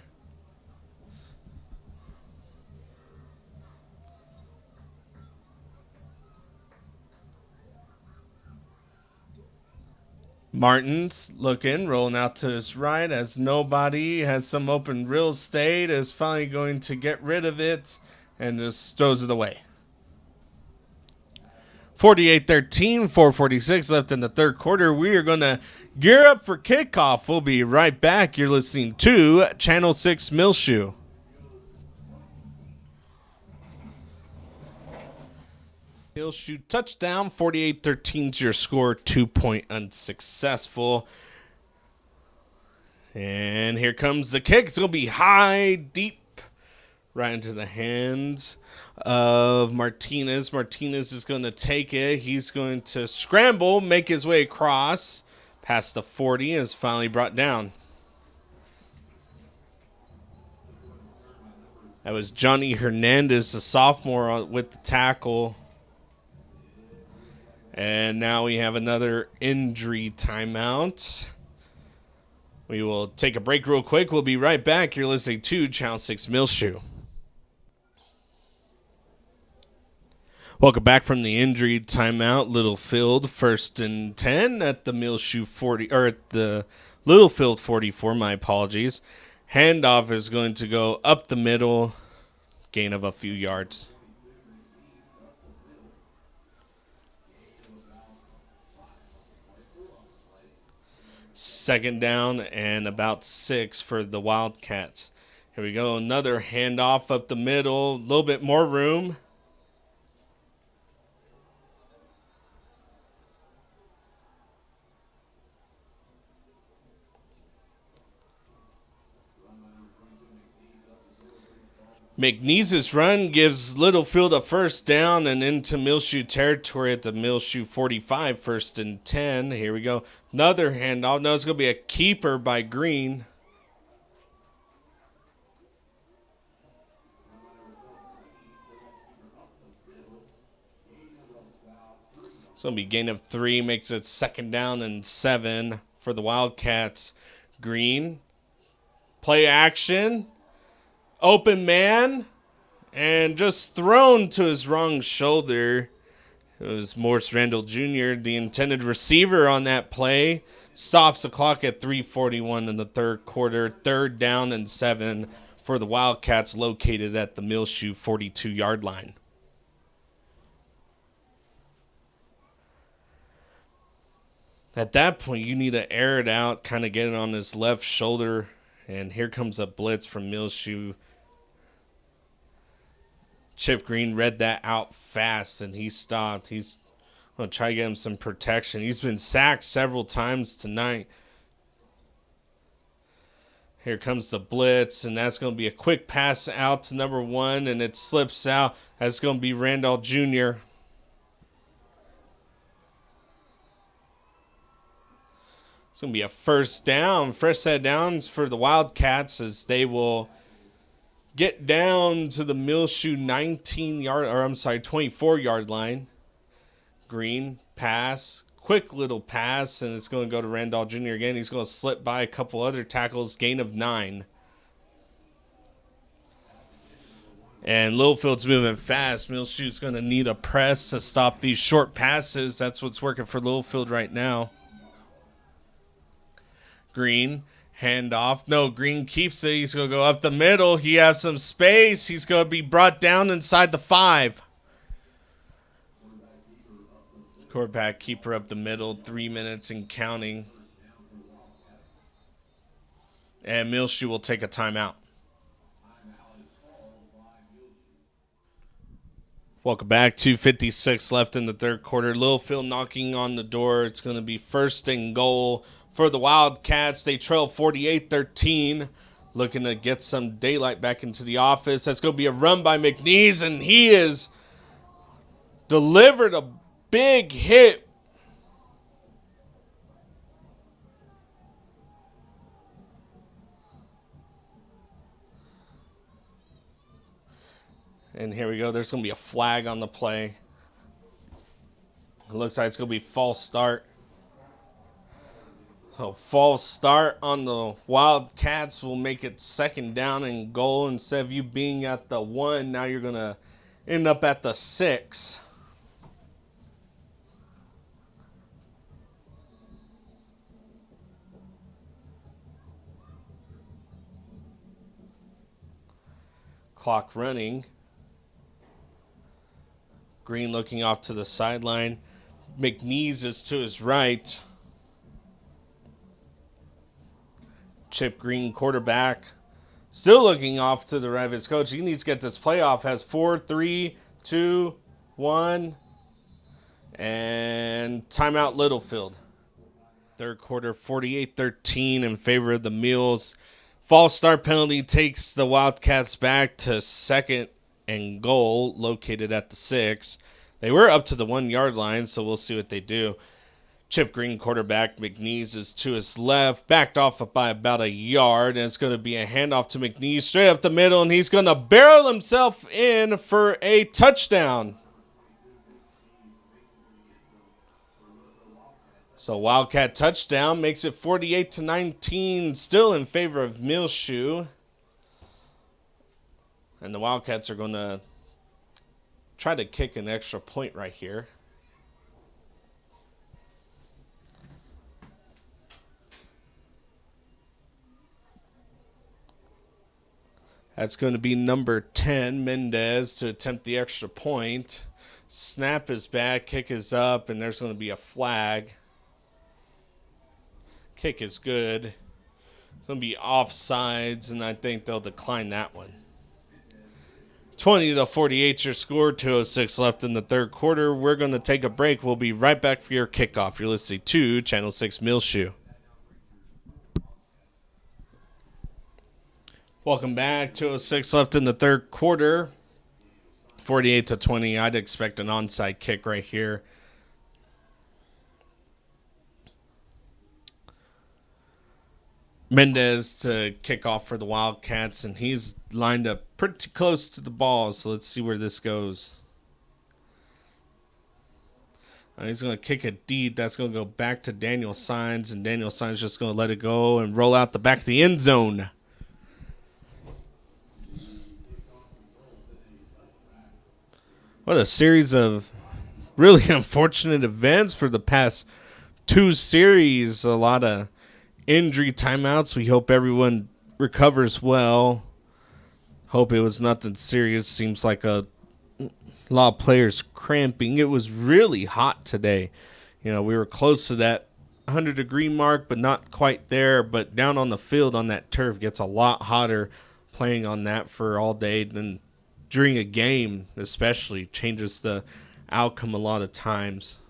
Martin's looking, rolling out to his right as nobody has some open real estate, is finally going to get rid of it and just throws it away. 48-13, 4:46 left in the third quarter. We are going to gear up for kickoff. We'll be right back. You're listening to Channel 6 Muleshoe. Muleshoe touchdown, 48-13 is your score, 2-point unsuccessful. And here comes the kick. It's going to be high, deep, right into the hands of Martinez. Martinez is going to take it. He's going to scramble, make his way across past the 40, and is finally brought down. That was Johnny Hernandez, the sophomore, with the tackle. And now we have another injury timeout. We will take a break real quick. We'll be right back. You're listening to Channel 6 Muleshoe. Welcome back from the injury timeout. Littlefield 1st and 10 at the Muleshoe 40, or at the Littlefield 44. My apologies. Handoff is going to go up the middle, gain of a few yards. Second down and about 6 for the Wildcats. Here we go. Another handoff up the middle. A little bit more room. McNeese's run gives Littlefield a first down and into Muleshoe territory at the Muleshoe 45, 1st and 10. Here we go. Another handoff. No, it's going to be a keeper by Green. It's going to be gain of 3, makes it 2nd down and 7 for the Wildcats. Green, play action. Open man, and just thrown to his wrong shoulder. It was Morris Randall Jr., the intended receiver on that play. Stops the clock at 3:41 in the third quarter. 3rd down and 7 for the Wildcats located at the Muleshoe 42-yard line. At that point, you need to air it out, kind of get it on his left shoulder. And here comes a blitz from Muleshoe. Chip Green read that out fast, and he stopped. He's going to try to get him some protection. He's been sacked several times tonight. Here comes the blitz, and that's going to be a quick pass out to number 1, and it slips out. That's going to be Randolph Jr. It's going to be a first down. Fresh set of downs for the Wildcats as they will get down to the Muleshoe 24-yard line. Green, pass, quick little pass, and it's going to go to Randolph Jr. again. He's going to slip by a couple other tackles, gain of 9. And Littlefield's moving fast. Muleshoe's going to need a press to stop these short passes. That's what's working for Littlefield right now. Green, handoff. No, Green keeps it. He's going to go up the middle. He has some space. He's going to be brought down inside the 5. Quarterback keeper up the middle. 3 minutes and counting. And Muleshoe will take a timeout. Welcome back. 2:56 left in the third quarter. Littlefield knocking on the door. It's going to be 1st and goal for the Wildcats. They trail 48-13. Looking to get some daylight back into the office. That's going to be a run by McNeese, and he is delivered a big hit. And here we go. There's going to be a flag on the play. It looks like it's going to be false start. So false start on the Wildcats will make it 2nd down and goal. Instead of you being at the 1, now you're going to end up at the 6. Clock running. Green looking off to the sideline. McNeese is to his right. Chip Green, quarterback, still looking off to the right of his coach. He needs to get this play off. Has 4, 3, 2, 1, and timeout Littlefield. Third quarter, 48-13 in favor of the Mules. False start penalty takes the Wildcats back to second and goal, located at the 6. They were up to the 1 yard line, so we'll see what they do. Chip Green, quarterback. McNeese is to his left, backed off by about a yard, and it's going to be a handoff to McNeese straight up the middle, and he's going to barrel himself in for a touchdown. So Wildcat touchdown makes it 48-19, still in favor of Muleshoe. And the Wildcats are going to try to kick an extra point right here. That's going to be number 10, Mendez, to attempt the extra point. Snap is back, kick is up, and there's going to be a flag. Kick is good. It's going to be offsides, and I think they'll decline that one. 20-48 your score, 2:06 left in the third quarter. We're going to take a break. We'll be right back for your kickoff. You're listening to Channel 6 Muleshoe. Welcome back. 2:06 left in the third quarter. 48-20. I'd expect an onside kick right here. Mendez to kick off for the Wildcats, and he's lined up pretty close to the ball, so let's see where this goes. He's going to kick it deep. That's going to go back to Daniel Signs, and Daniel Signs just going to let it go and roll out the back of the end zone. What a series of really unfortunate events for the past 2 series. A lot of injury timeouts. We hope everyone recovers well. Hope it was nothing serious. Seems like a lot of players cramping. It was really hot today. You know, we were close to that 100-degree mark, but not quite there. But down on the field on that turf gets a lot hotter. Playing on that for all day, and during a game especially changes the outcome a lot of times.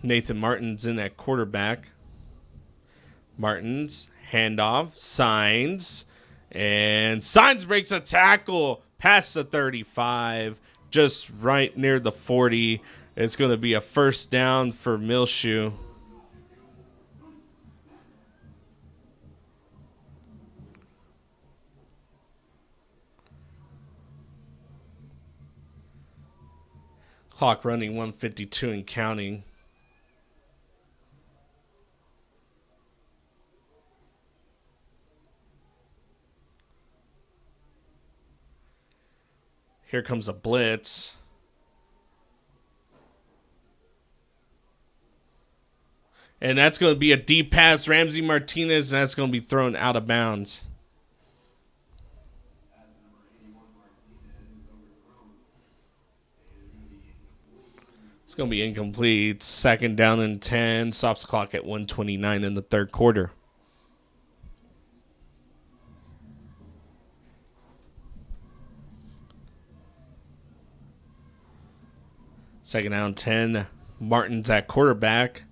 Nathan Martin's in at quarterback. Martin's handoff, Signs, and Signs breaks a tackle past the 35, just right near the 40. It's going to be a first down for Muleshoe. Clock running, 1:52 and counting. Here comes a blitz. And that's going to be a deep pass. Ramsey Martinez, and that's going to be thrown out of bounds. It's going to be incomplete. Second down and 10. Stops the clock at 1:29 in the third quarter. Second down 10. Martin's at quarterback.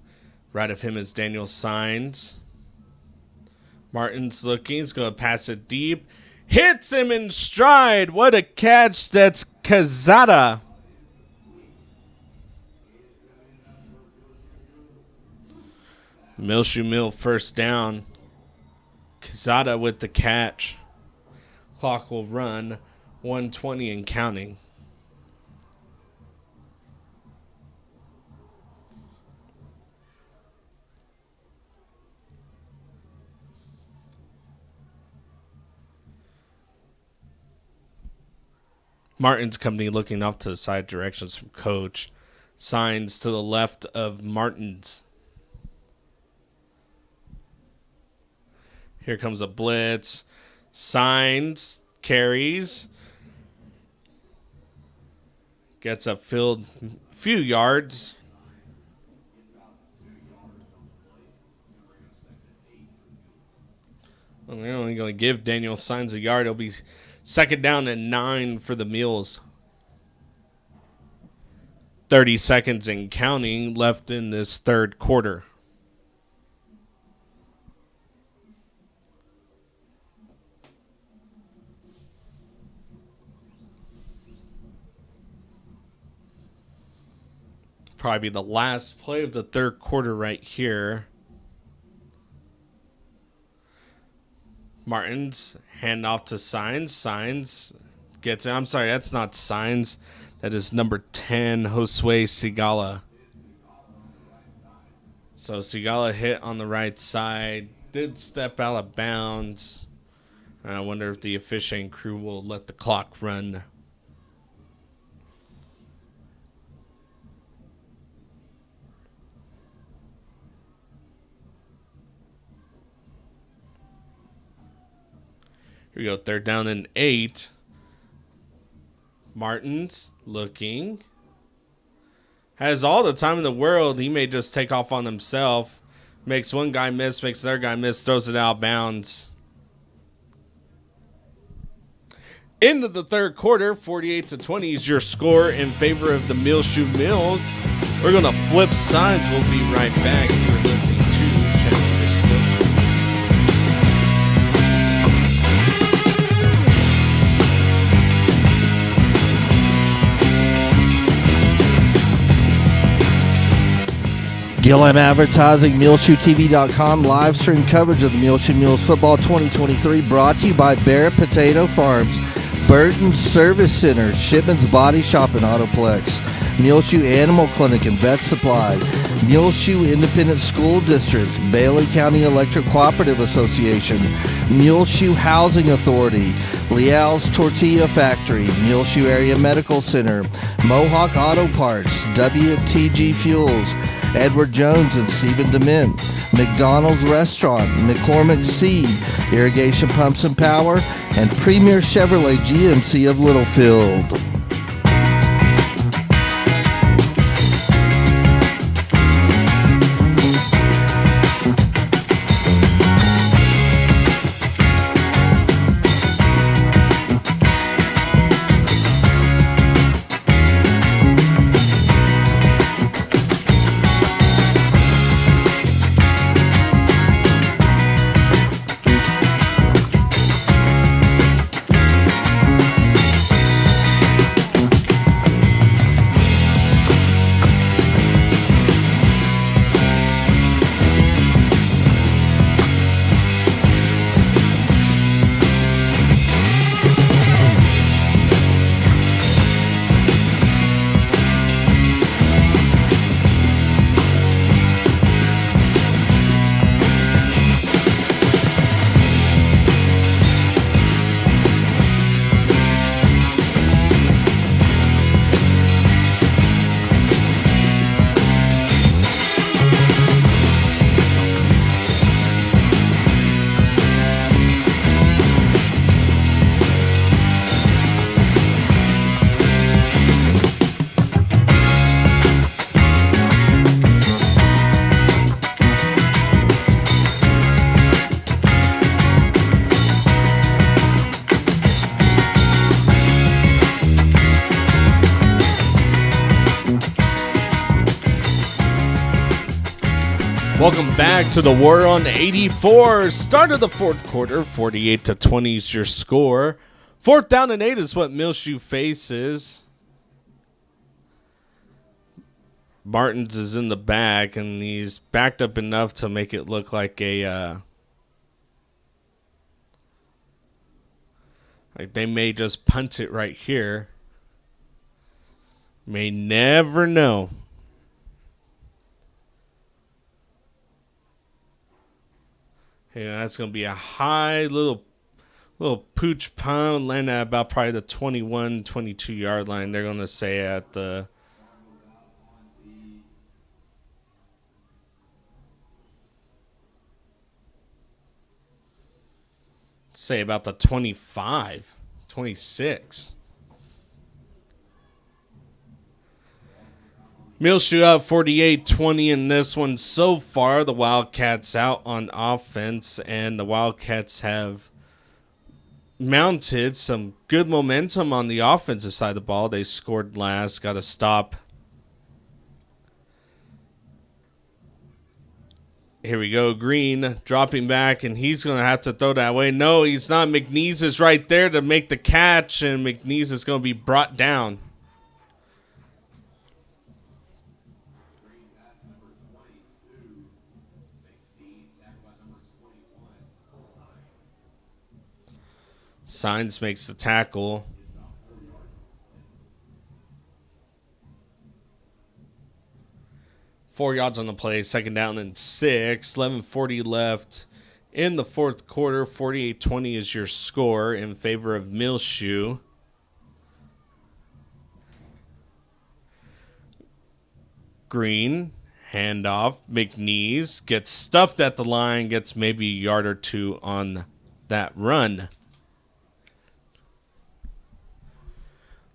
Right of him is Daniel Signs. Martin's looking. He's going to pass it deep. Hits him in stride. What a catch. That's Cazada. Muleshoe Mill first down. Cazada with the catch. Clock will run 1:20 and counting. Martin's company looking off to the side, directions from coach. Signs to the left of Martin's. Here comes a blitz. Signs, carries. Gets upfield a few yards. Well, they're only going to give Daniel Signs a yard. It'll be second down and 9 for the Mules. 30 seconds and counting left in this third quarter. Probably the last play of the third quarter right here. Martin's hand off to Signs. Signs gets it. I'm sorry, that's not Signs. That is number 10, Josue Sigala. So Sigala hit on the right side. Did step out of bounds. I wonder if the officiating crew will let the clock run. Here we go, third down and 8. Martin's looking. Has all the time in the world. He may just take off on himself. Makes one guy miss, makes the other guy miss, throws it out of bounds. Into the third quarter, 48-20 is your score in favor of the Muleshoe Mules. We're going to flip sides. We'll be right back. You're listening to Channel 6 Sports. Gilliam Advertising, MuleshoeTV.com, live stream coverage of the Muleshoe Mules Football 2023 brought to you by Barrett Potato Farms, Burton Service Center, Shipman's Body Shop and Autoplex, Muleshoe Animal Clinic and Vet Supply, Muleshoe Independent School District, Bailey County Electric Cooperative Association, Muleshoe Housing Authority, Leal's Tortilla Factory, Muleshoe Area Medical Center, Mohawk Auto Parts, WTG Fuels, Edward Jones and Stephen Dement, McDonald's Restaurant, McCormick Seed, Irrigation Pumps and Power, and Premier Chevrolet GMC of Littlefield. Welcome back to the War on 84. Start of the fourth quarter, 48-20 is your score. Fourth down and 8 is what Muleshoe faces. Martins is in the back, and he's backed up enough to make it look like a like they may just punt it right here. May never know. Yeah, that's going to be a high little pooch punt, land at about probably the 21, 22 yard line. They're going to say at the about the 25, 26. Muleshoe up 48-20 in this one so far. The Wildcats out on offense, and the Wildcats have mounted some good momentum on the offensive side of the ball. They scored last, got a stop Here we go. Green dropping back, and he's going to have to throw that away. No, he's not. McNeese is right there to make the catch, and McNeese is going to be brought down. Signs makes the tackle. Four yards on the play, second down and 6. 11:40 left in the fourth quarter. 48-20 is your score in favor of Muleshoe. Green, handoff. McNeese gets stuffed at the line, gets maybe a yard or two on that run.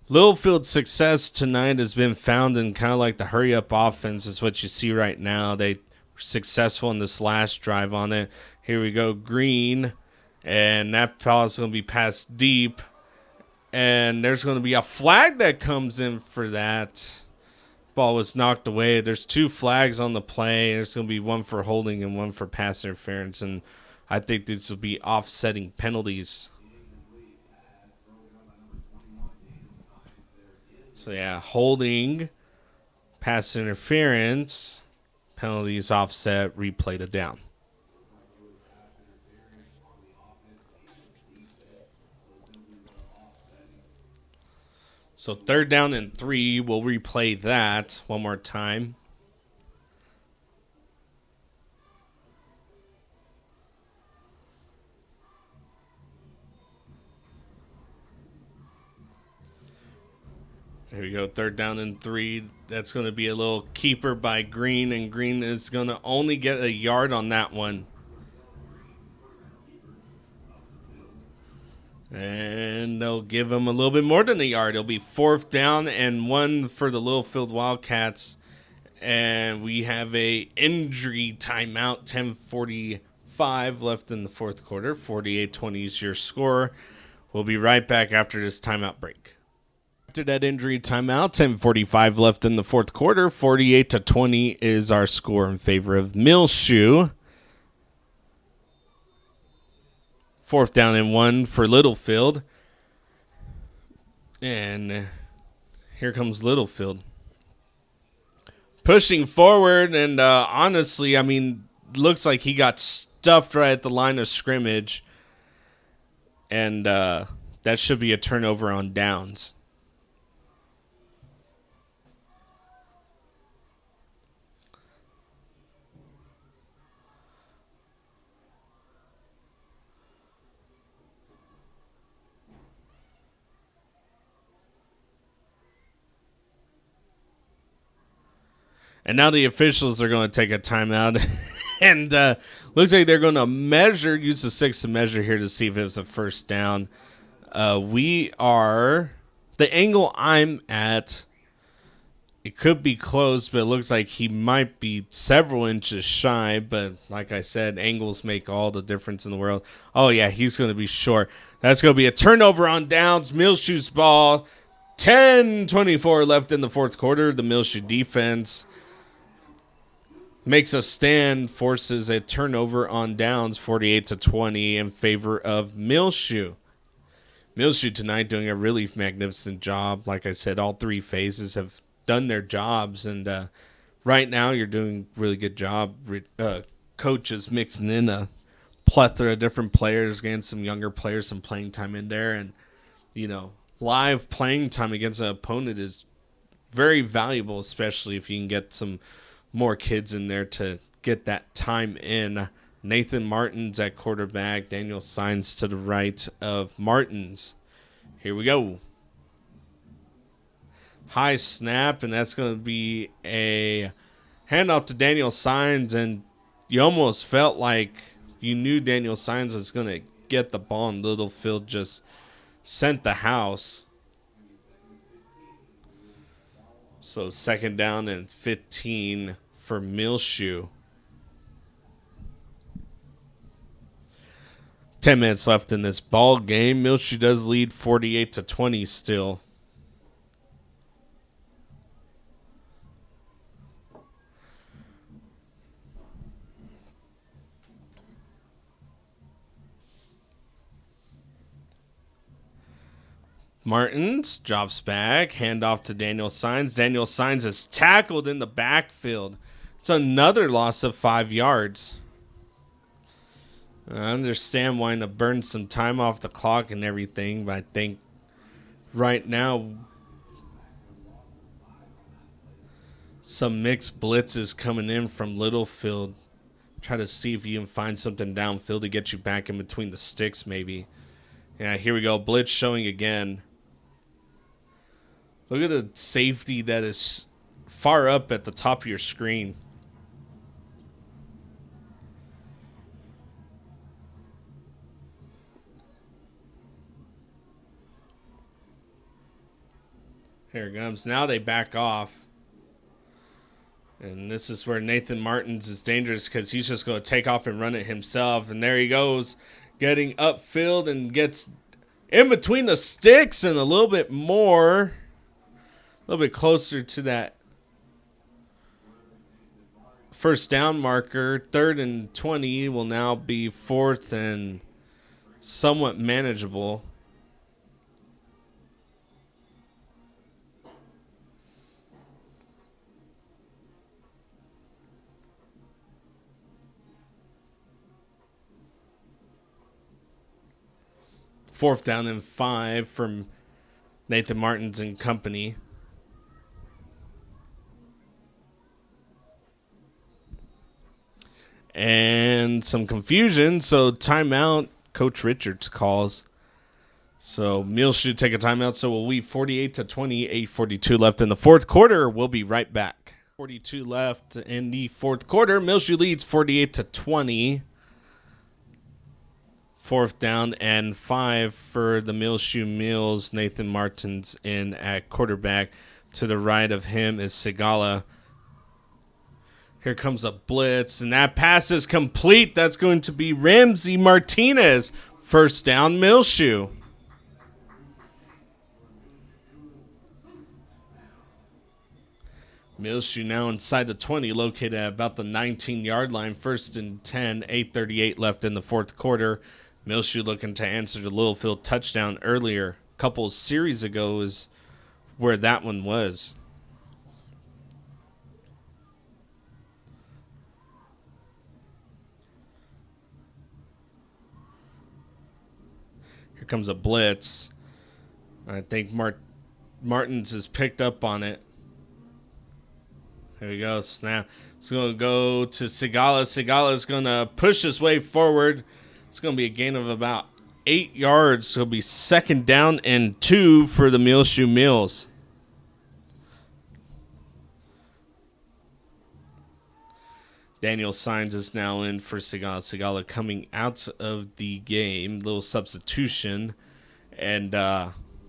Littlefield's success tonight has been found in kind of like the hurry-up offense is what you see right now. They were successful in this last drive on it. Here we go, Green, and that ball is going to be passed deep, and there's going to be a flag that comes in for that. Ball was knocked away. There's 2 flags on the play. There's going to be one for holding and one for pass interference, and I think these will be offsetting penalties. So, yeah, holding, pass interference, penalties offset, replay to down. So, 3rd down and 3, we'll replay that one more time. Here we go, 3rd down and 3. That's going to be a little keeper by Green, and Green is going to only get a yard on that one. And they'll give him a little bit more than a yard. It'll be 4th down and 1 for the Littlefield Wildcats. And we have a injury timeout, 10:45 left in the fourth quarter. 48-20 is your score. We'll be right back after this timeout break. After that injury timeout, 10:45 left in the fourth quarter. 48-20 is our score in favor of Muleshoe. 4th down and 1 for Littlefield. And here comes Littlefield. Pushing forward, and honestly, I mean, looks like he got stuffed right at the line of scrimmage. And that should be a turnover on downs. And now the officials are going to take a timeout. And looks like they're going to use the 6 to measure here to see if it's a first down. The angle I'm at, it could be close, but it looks like he might be several inches shy. But like I said, angles make all the difference in the world. Oh, yeah, he's going to be short. That's going to be a turnover on downs. Muleshoe's ball. 10:24 left in the fourth quarter. The Muleshoe defense makes a stand, forces a turnover on downs, 48-20 in favor of Muleshoe. Muleshoe tonight doing a really magnificent job. Like I said, all 3 phases have done their jobs, and right now you're doing a really good job. Coaches mixing in a plethora of different players, getting some younger players some playing time in there, and live playing time against an opponent is very valuable, especially if you can get some more kids in there to get that time in. Nathan Martins at quarterback. Daniel Signs to the right of Martins. Here we go. High snap, and that's going to be a handoff to Daniel Signs, and you almost felt like you knew Daniel Signs was going to get the ball, and Littlefield just sent the house. So 2nd down and 15 for Muleshoe. 10 minutes left in this ball game. Muleshoe does lead 48-20 still. Martins drops back, handoff to Daniel Signs. Daniel Signs is tackled in the backfield. It's another loss of 5 yards. I understand wanting to burn some time off the clock and everything, but I think right now some mixed blitzes coming in from Littlefield. Try to see if you can find something downfield to get you back in between the sticks maybe. Yeah, here we go. Blitz showing again. Look at the safety that is far up at the top of your screen. Here it comes. Now they back off. And this is where Nathan Martins is dangerous because he's just going to take off and run it himself. And there he goes, getting upfield and gets in between the sticks and a little bit more. A little bit closer to that first down marker. 3rd and 20 will now be 4th and somewhat manageable. Fourth down and 5 from Nathan Martins and company. And some confusion, so timeout, Coach Richards calls. So Mules should take a timeout, so we'll leave 48-20, 8:42 left in the fourth quarter. We'll be right back. 42 left in the fourth quarter. Muleshoe leads 48-20. 4th down and 5 for the Muleshoe Mules. Nathan Martins in at quarterback. To the right of him is Sigala. Here comes a blitz, and that pass is complete. That's going to be Ramsey Martinez. 1st down, Muleshoe. Muleshoe now inside the 20, located at about the 19-yard line. 1st and 10, 8:38 left in the fourth quarter. Muleshoe looking to answer the Littlefield touchdown earlier. A couple of series ago is where that one was. Here comes a blitz. I think Martins has picked up on it. There we go. Snap. It's going to go to Sigala. Sigala is going to push his way forward. It's going to be a gain of about 8 yards. So it'll be 2nd down and 2 for the Muleshoe Mules. Daniel Signs is now in for Sigala. Sigala coming out of the game. Little substitution. And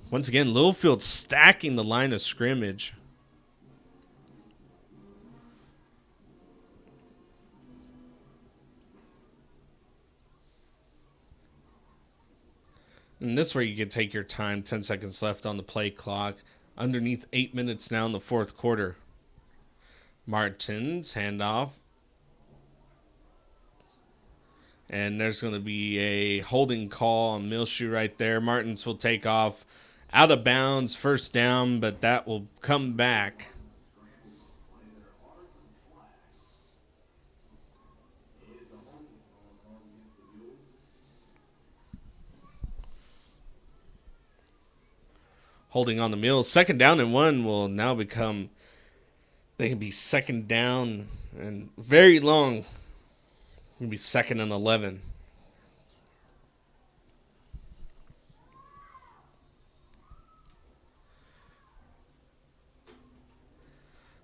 once again, Littlefield stacking the line of scrimmage. And this is where you can take your time. 10 seconds left on the play clock. Underneath 8 minutes now in the fourth quarter. Martins, handoff. And there's going to be a holding call on Muleshoe right there. Martins will take off out of bounds, 1st down, but that will come back. Holding on the Mules. 2nd down and 1 will now become, they can be 2nd down and very long. It'll be 2nd and 11.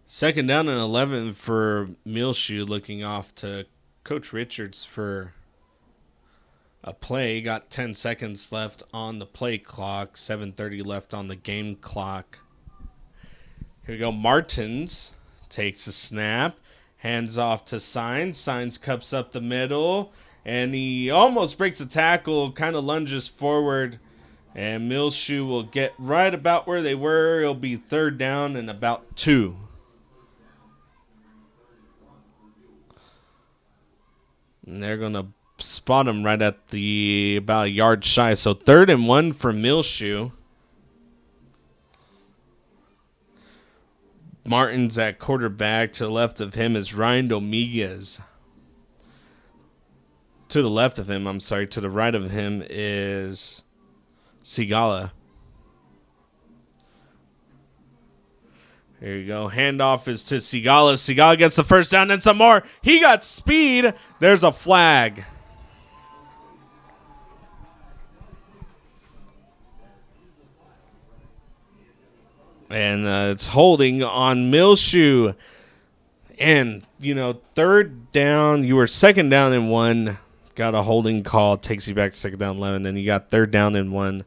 Second down and 11 for Muleshoe, looking off to Coach Richards for a play. Got 10 seconds left on the play clock. 7:30 left on the game clock. Here we go. Martins takes a snap. Hands off to Signs. Signs cups up the middle. And he almost breaks a tackle. Kind of lunges forward. And Muleshoe will get right about where they were. It'll be 3rd down and about 2. And they're going to spot him right at the about a yard shy. So 3rd and 1 for Muleshoe. Martin's at quarterback. To the left of him is Ryan Dominguez. To the left of him, to the right of him is Sigala. Here you go. Handoff is to Sigala. Sigala gets the first down and some more. He got speed. There's a flag. And it's holding on Muleshoe. And, third down. You were second down and 1. Got a holding call. Takes you back to second down 11. Then you got third down and 1.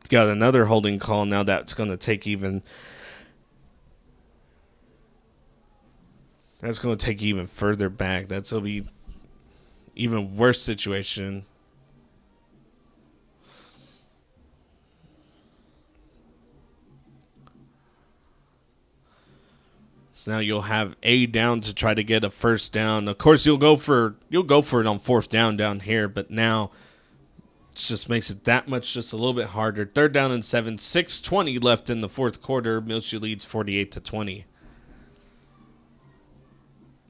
Got another holding call. Now that's going to take even... That's going to take you even further back. That's going to be even worse situation. So now you'll have a down to try to get a first down. Of course, you'll go for it on fourth down here, but now it just makes it that much just a little bit harder. Third down and 7, 6:20 left in the fourth quarter. Muleshoe leads 48-20.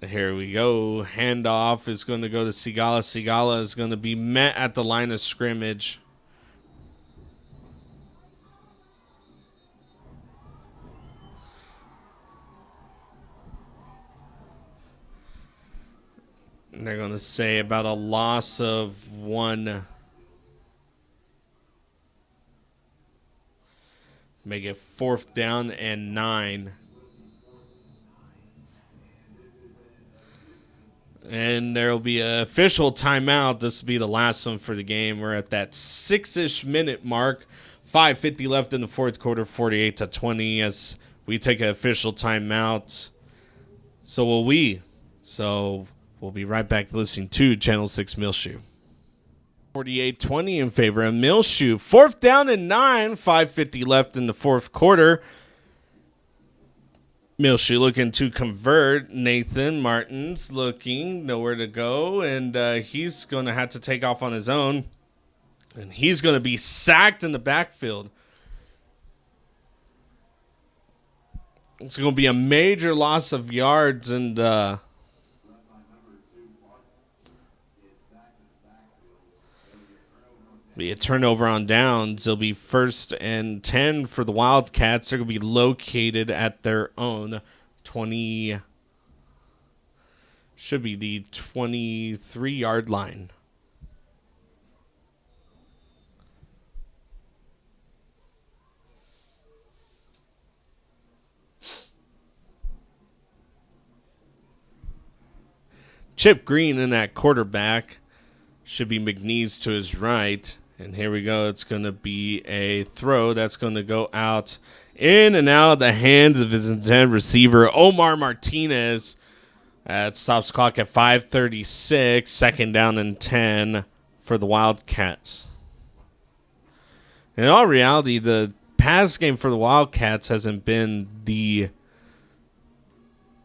Here we go. Handoff is going to go to Sigala. Sigala is going to be met at the line of scrimmage. And they're going to say about a loss of 1. Make it fourth down and 9. And there will be an official timeout. This will be the last one for the game. We're at that 6-ish minute mark. 5:50 left in the fourth quarter, 48-20 as we take an official timeout. So will we. So we'll be right back listening to Channel 6 Muleshoe. 48-20 in favor of Muleshoe. Fourth down and 9. 5:50 left in the fourth quarter. Muleshoe looking to convert. Nathan Martin's looking nowhere to go, and he's going to have to take off on his own. And he's going to be sacked in the backfield. It's going to be a major loss of yards, and be a turnover on downs. It'll be 1st and 10 for the Wildcats. They're going to be located at their own 20. Should be the 23-yard line. Chip Green in that quarterback. Should be McNeese to his right. And here we go. It's going to be a throw that's going to go out in and out of the hands of his intended receiver, Omar Martinez. That stops clock at 5:36. Second down and 10 for the Wildcats. In all reality, the pass game for the Wildcats hasn't been the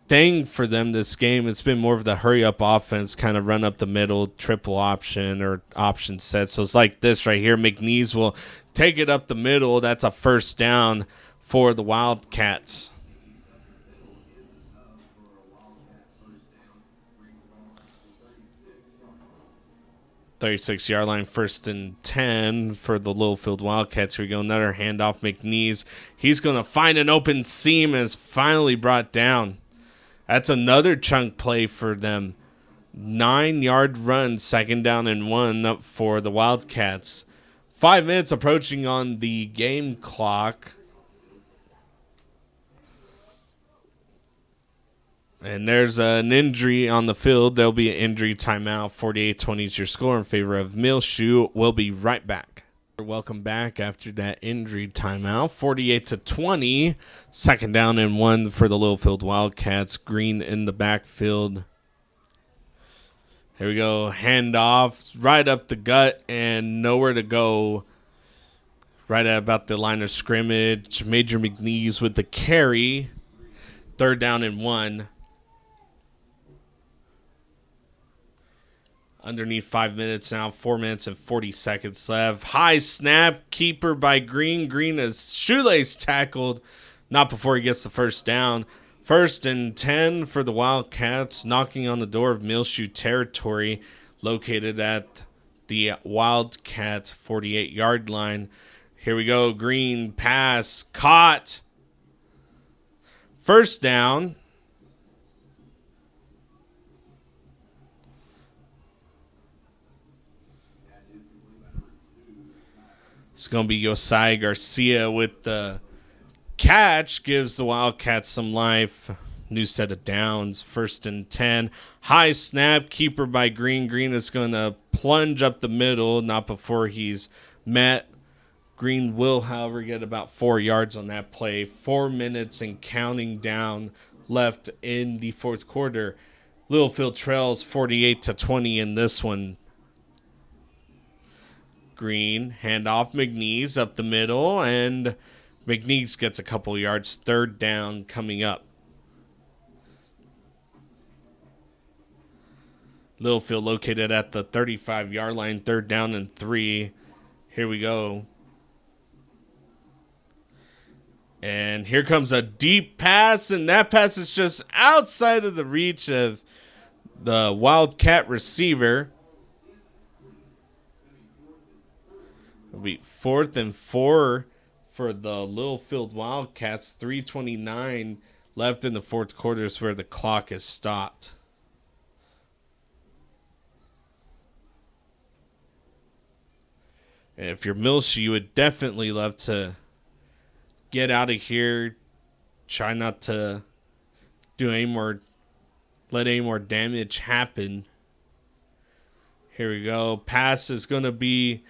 thing for them this game. It's been more of the hurry-up offense, kind of run up the middle, triple option or option set. So it's like this right here. McNeese will take it up the middle. That's a first down for the Wildcats. .36-yard line, 1st and 10 for the Littlefield Wildcats. Here we go. Another handoff. McNeese. He's going to find an open seam and is finally brought down. That's another chunk play for them. 9-yard run, 2nd down and 1 up for the Wildcats. 5 minutes approaching on the game clock. And there's an injury on the field. There'll be an injury timeout. 48-20 is your score in favor of Muleshoe. We'll be right back. Welcome back after that injury timeout. 48-20. 2nd down and 1 for the Littlefield Wildcats. Green in the backfield. Here we go. Handoff right up the gut and nowhere to go. Right at about the line of scrimmage. Major McNeese with the carry. 3rd down and 1. Underneath 5 minutes now, 4 minutes and 40 seconds left. High snap, keeper by Green. Green is shoelace tackled Not before he gets the first down. 1st and 10 for the Wildcats, knocking on the door of Muleshoe territory, located at the Wildcats 48-yard line. Here we go. Green pass caught. 1st down. It's going to be Josiah Garcia with the catch. Gives the Wildcats some life. New set of downs. 1st and 10. High snap. Keeper by Green. Green is going to plunge up the middle. Not before he's met. Green will, however, get about 4 yards on that play. 4 minutes and counting down left in the fourth quarter. Littlefield trails 48-20 in this one. Green, handoff McNeese up the middle, and McNeese gets a couple yards. 3rd down coming up. Littlefield located at the 35-yard line. 3rd down and 3. Here we go. And here comes a deep pass, and that pass is just outside of the reach of the Wildcat receiver. It'll be 4th and 4 for the Littlefield Wildcats. 3:29 left in the fourth quarter is where the clock is stopped. And if you're Muleshoe, you would definitely love to get out of here. Try not to let any more damage happen. Here we go. Pass is going to be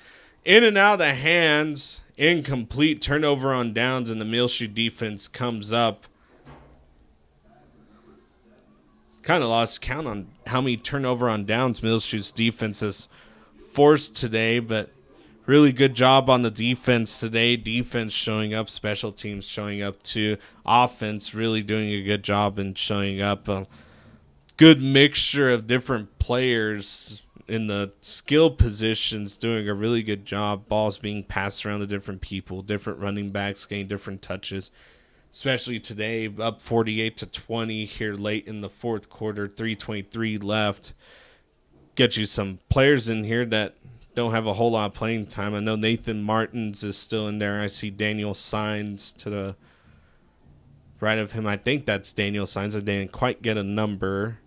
in and out of the hands. Incomplete. Turnover on downs, and the Muleshoe defense comes up. Kind of lost count on how many turnover on downs Muleshoe's defense has forced today, but really good job on the defense today. Defense showing up, special teams showing up too. Offense really doing a good job in showing up. A good mixture of different players in the skill positions doing a really good job. Balls being passed around to different people, different running backs getting different touches. Especially today, up 48-20 here late in the fourth quarter, 3:23 left. Get you some players in here that don't have a whole lot of playing time. I know Nathan Martins is still in there. I see Daniel Signs to the right of him. I think that's Daniel Signs. I didn't quite get a number.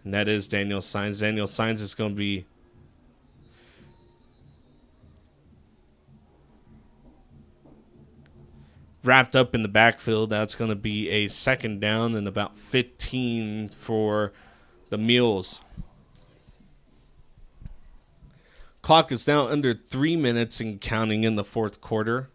And that is Daniel Signs. Daniel Signs is going to be wrapped up in the backfield. That's going to be a 2nd down and about 15 for the Mules. Clock is now under 3 minutes and counting in the fourth quarter.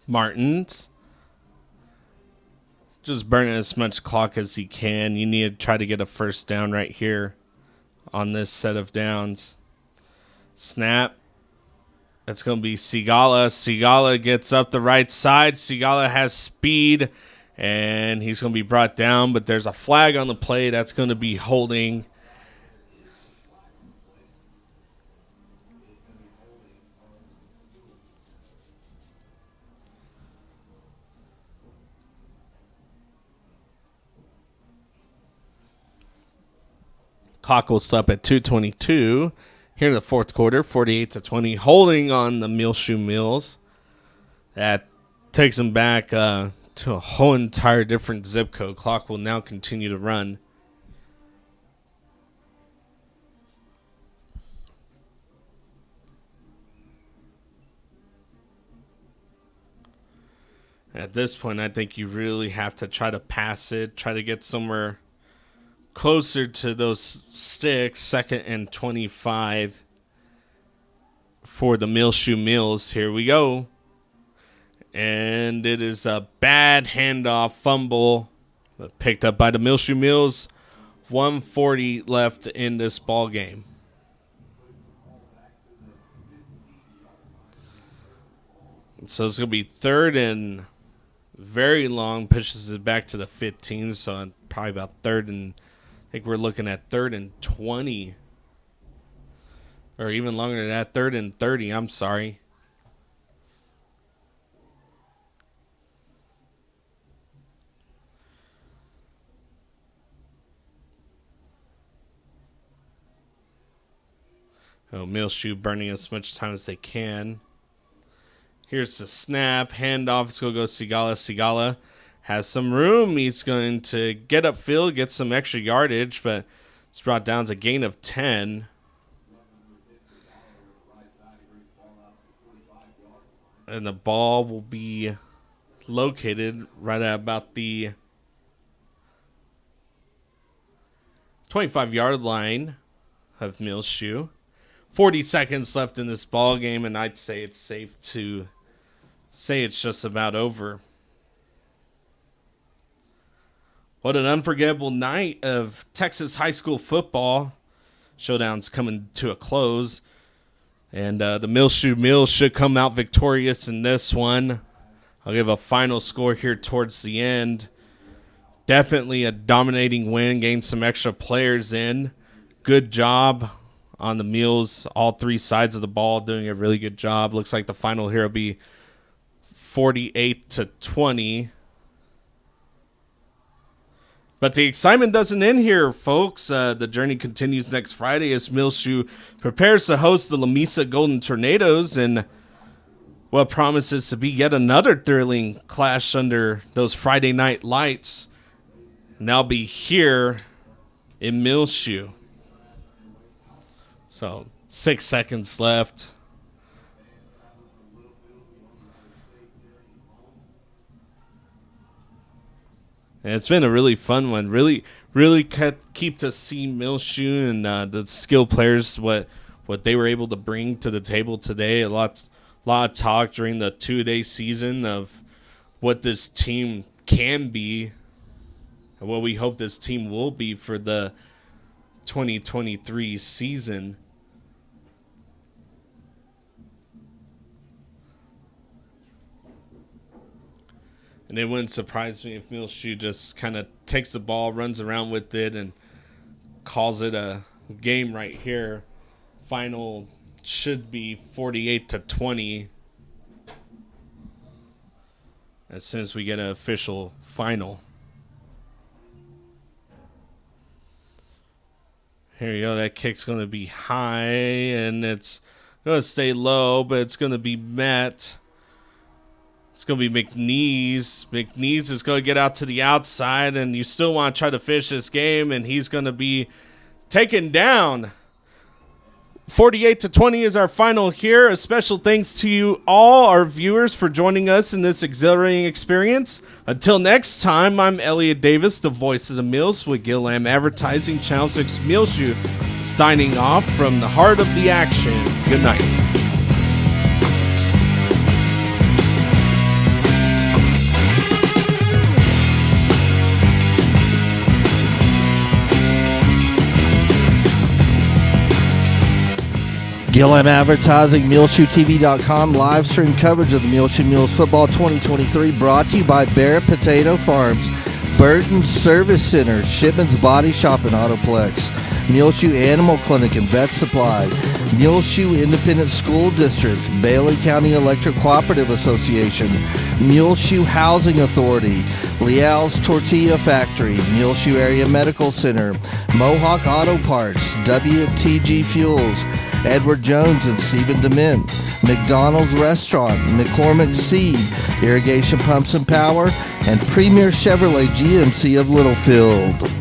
Martins just burning as much clock as he can. You need to try to get a 1st down right here on this set of downs. Snap. That's going to be Sigala. Sigala gets up the right side. Sigala has speed, and he's going to be brought down, but there's a flag on the play. That's going to be holding. Clock will stop at 2:22 here in the fourth quarter, 48-20, holding on the Muleshoe Mules. That takes them back to a whole entire different zip code. Clock will now continue to run. At this point, I think you really have to try to pass it, try to get somewhere closer to those sticks. 2nd and 25 for the Muleshoe Mules. Here we go. And it is a bad handoff fumble picked up by the Muleshoe Mules. 1:40 left in this ball game. So it's going to be third and very long, pushes it back to the 15, so probably about third and I think we're looking at third and 20. Or even longer than that, third and 30, I'm sorry. Oh, Muleshoe burning as much time as they can. Here's the snap. Handoff. It's going to go Sigala. Sigala has some room. He's going to get upfield, get some extra yardage, but it's brought down to a gain of 10. And the ball will be located right at about the 25-yard line of Muleshoe. 40 seconds left in this ball game, and I'd say it's safe to say it's just about over. What an unforgettable night of Texas high school football. Showdown's coming to a close, and the Muleshoe Mules should come out victorious in this one. I'll give a final score here towards the end. Definitely a dominating win, gained some extra players in. Good job on the Mules, all three sides of the ball doing a really good job. Looks like the final here will be 48-20. But the excitement doesn't end here, folks. The journey continues next Friday as Muleshoe prepares to host the Lamesa Golden Tornadoes in what promises to be yet another thrilling clash under those Friday night lights. And they'll be here in Muleshoe. So 6 seconds left. And it's been a really fun one. Really keep to see Muleshoe and the skill players, what they were able to bring to the table today. A lot of talk during the 2-day season of what this team can be and what we hope this team will be for the 2023 season. And it wouldn't surprise me if Muleshoe just kind of takes the ball, runs around with it, and calls it a game right here. Final should be 48-20 as soon as we get an official final. Here you go. That kick's going to be high, and it's going to stay low, but it's going to be met. It's going to be McNeese. McNeese is going to get out to the outside, and you still want to try to finish this game, and he's going to be taken down. 48-20 is our final here. A special thanks to you all, our viewers, for joining us in this exhilarating experience. Until next time, I'm Elliott Davis, the voice of the Mills with Gillam Advertising, Channel 6 Muleshoe, signing off from the heart of the action. Good night. Gillam Advertising, MuleshoeTV.com, live stream coverage of the Muleshoe Mules Football 2023 brought to you by Barrett Potato Farms, Burton Service Center, Shipman's Body Shop and Autoplex, Muleshoe Animal Clinic and Vet Supply, Muleshoe Independent School District, Bailey County Electric Cooperative Association, Muleshoe Housing Authority, Leal's Tortilla Factory, Muleshoe Area Medical Center, Mohawk Auto Parts, WTG Fuels, Edward Jones and Stephen Dement, McDonald's Restaurant, McCormick Seed, Irrigation Pumps and Power, and Premier Chevrolet GMC of Littlefield.